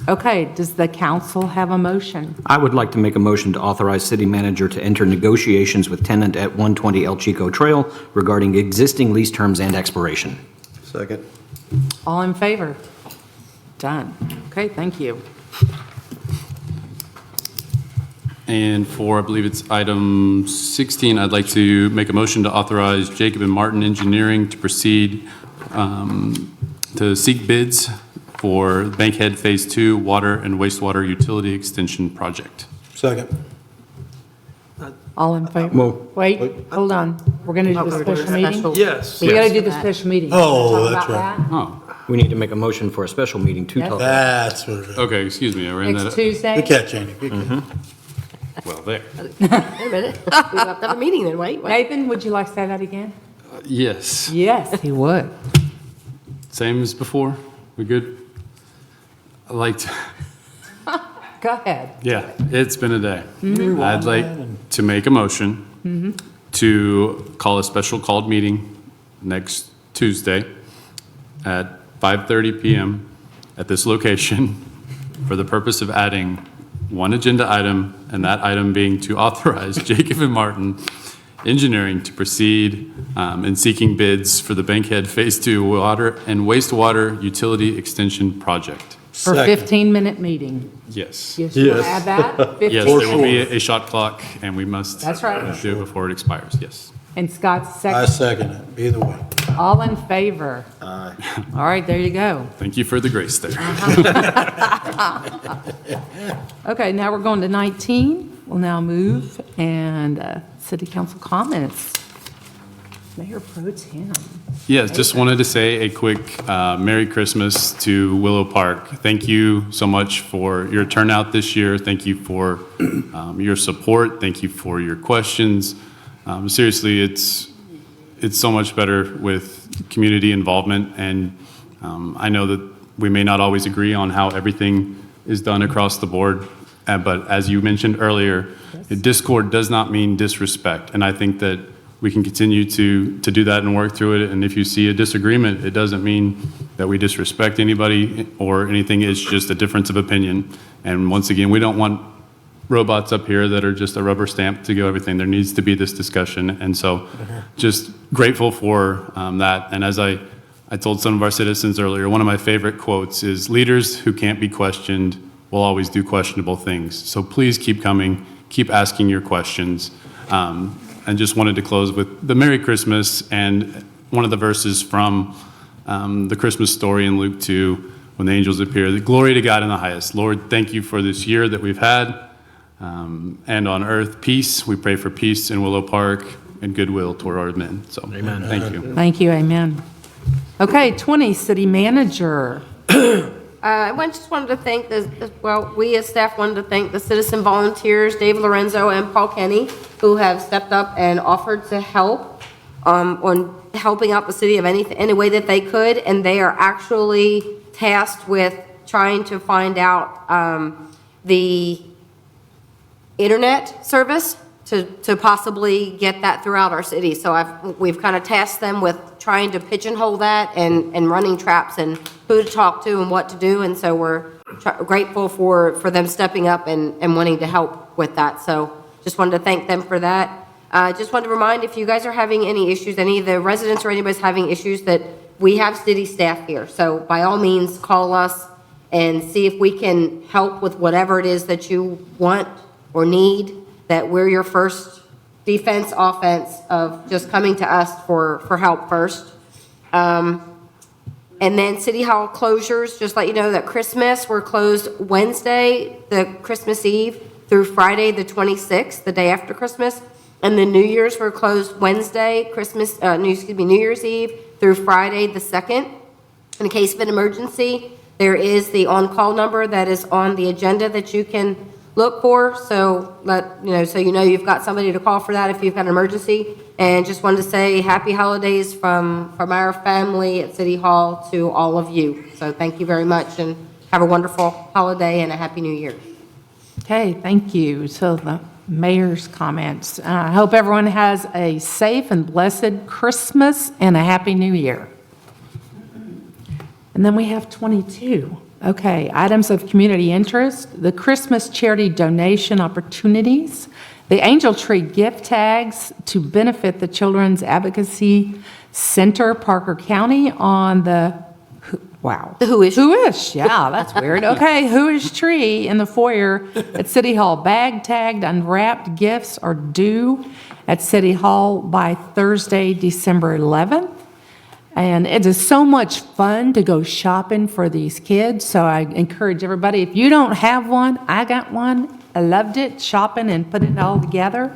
Okay, does the council have a motion? I would like to make a motion to authorize city manager to enter negotiations with tenant at 120 El Chico Trail regarding existing lease terms and expiration. Second. All in favor? Done. Okay, thank you. And for, I believe it's item 16, I'd like to make a motion to authorize Jacob and Martin Engineering to proceed to seek bids for Bankhead Phase 2 Water and Wastewater Utility Extension Project. Second. All in favor? Well- Wait, hold on. We're going to do the special meeting? Yes. We got to do the special meeting. Oh, Talk that's about right. that? Oh, we need to make a motion for a special meeting to Yes. talk. That's what it is. Okay, excuse me, I ran that Next up. Tuesday? Good catch, Andy. Good catch. Well, there. Wait a minute. We have to have a meeting then, wait. Nathan, would you like to say that again? Yes, Yes, he would. same as before. We good? I like to, Go ahead. yeah, it's been a day. I'd like to make a motion to call a special called meeting next Tuesday at 5:30 PM at this location for the purpose of adding one agenda item, and that item being to authorize Jacob and Martin Engineering to proceed in seeking bids for the Bankhead Phase 2 Water and Wastewater Utility Extension Project. For a 15-minute meeting. Yes. Yes, you want to add that? 15? Yes, there will be a shot clock, and we must That's right. do it before it expires, yes. And Scott's I second. second it, either way. All in favor? Aye. All right, there you go. Thank you for the grace there. Okay, now we're going to 19. We'll now move and city council comments. Mayor Pro Tem. Yes, just wanted to say a quick Merry Christmas to Willow Park. Thank you so much for your turnout this year. Thank you for your support. Thank you for your questions. Seriously, it's so much better with community involvement, and I know that we may not always agree on how everything is done across the board, but as you mentioned earlier, discord does not mean disrespect, and I think that we can continue to do that and work through it. And if you see a disagreement, it doesn't mean that we disrespect anybody or anything. It's just a difference of opinion. And once again, we don't want robots up here that are just a rubber stamp to go everything. There needs to be this discussion. And so just grateful for that. And as I told some of our citizens earlier, one of my favorite quotes is, leaders who can't be questioned will always do questionable things. So please keep coming, keep asking your questions. And just wanted to close with the Merry Christmas and one of the verses from the Christmas story in Luke 2, when the angels appear. The glory to God in the highest. Lord, thank you for this year that we've had. And on earth, peace. We pray for peace in Willow Park and goodwill toward our men. So, amen. Thank you. Thank you, amen. Okay, 20, city manager. I just wanted to thank we as staff wanted to thank the citizen volunteers, Dave Lorenzo and Paul Kenny, who have stepped up and offered to help on helping out the city of any way that they could. And they are actually tasked with trying to find out the internet service to possibly get that throughout our city. So we've kind of tasked them with trying to pigeonhole that and running traps and who to talk to and what to do. And so we're grateful for them stepping up and wanting to help with that. So just wanted to thank them for that. Just wanted to remind, if you guys are having any issues, any of the residents or anybody's having issues, that we have city staff here. So by all means, call us and see if we can help with whatever it is that you want or need, that we're your first defense, offense of just coming to us for help first. And then City Hall closures, just let you know that Christmas, we're closed Wednesday, the Christmas Eve, through Friday, the 26th, the day after Christmas. And the New Year's, we're closed Wednesday, New Year's Eve, through Friday, the 2nd. In case of an emergency, there is the on-call number that is on the agenda that you can look for. So you know you've got somebody to call for that if you've got an emergency. And just wanted to say happy holidays from our family at City Hall to all of you. So thank you very much and have a wonderful holiday and a happy new year. Okay, thank you. So the mayor's comments. I hope everyone has a safe and blessed Christmas and a happy new year. And then we have 22. Okay, items of community interest, the Christmas charity donation opportunities, the Angel Tree gift tags to benefit the Children's Advocacy Center, Parker County on the, wow. The Who-ish. Who-ish, yeah, that's weird. Okay, Who-ish tree in the foyer at City Hall. Bag tagged, unwrapped gifts are due at City Hall by Thursday, December 11th. And it is so much fun to go shopping for these kids. So I encourage everybody, if you don't have one, I got one. I loved it, shopping and putting it all together.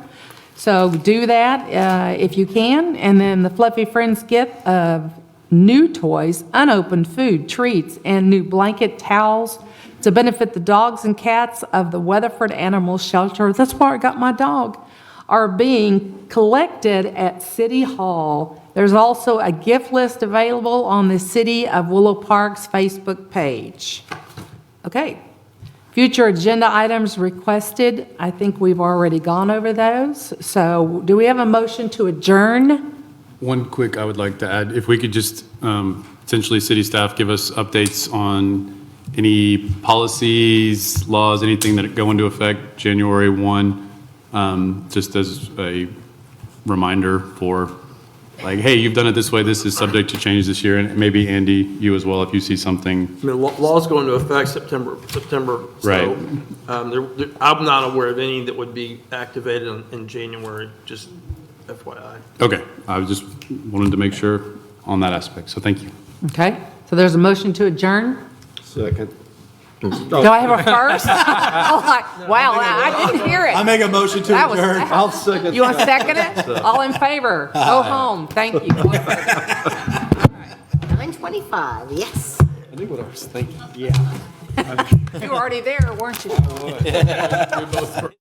So do that if you can. And then the Fluffy Friends gift of new toys, unopened food, treats, and new blanket towels to benefit the dogs and cats of the Weatherford Animal Shelter. That's where I got my dog. Are being collected at City Hall. There's also a gift list available on the City of Willow Park's Facebook page. Okay. Future agenda items requested. I think we've already gone over those. So do we have a motion to adjourn? One quick, I would like to add, if we could just potentially city staff give us updates on any policies, laws, anything that go into effect January 1, just as a reminder for like, hey, you've done it this way, this is subject to change this year, and maybe Andy, you as well, if you see something. I mean, laws go into effect September. Right. So I'm not aware of any that would be activated in January, just FYI. Okay, I was just wanted to make sure on that aspect, so thank you. Okay. So there's a motion to adjourn. Second. Do I have a first? Wow, I didn't hear it. I make a motion to That was adjourn. fast. I'll second. You want to second it? All in favor? Go home. Thank you. 9:25, yes. I think what I was thinking, yeah. You were already there, weren't you? We both were.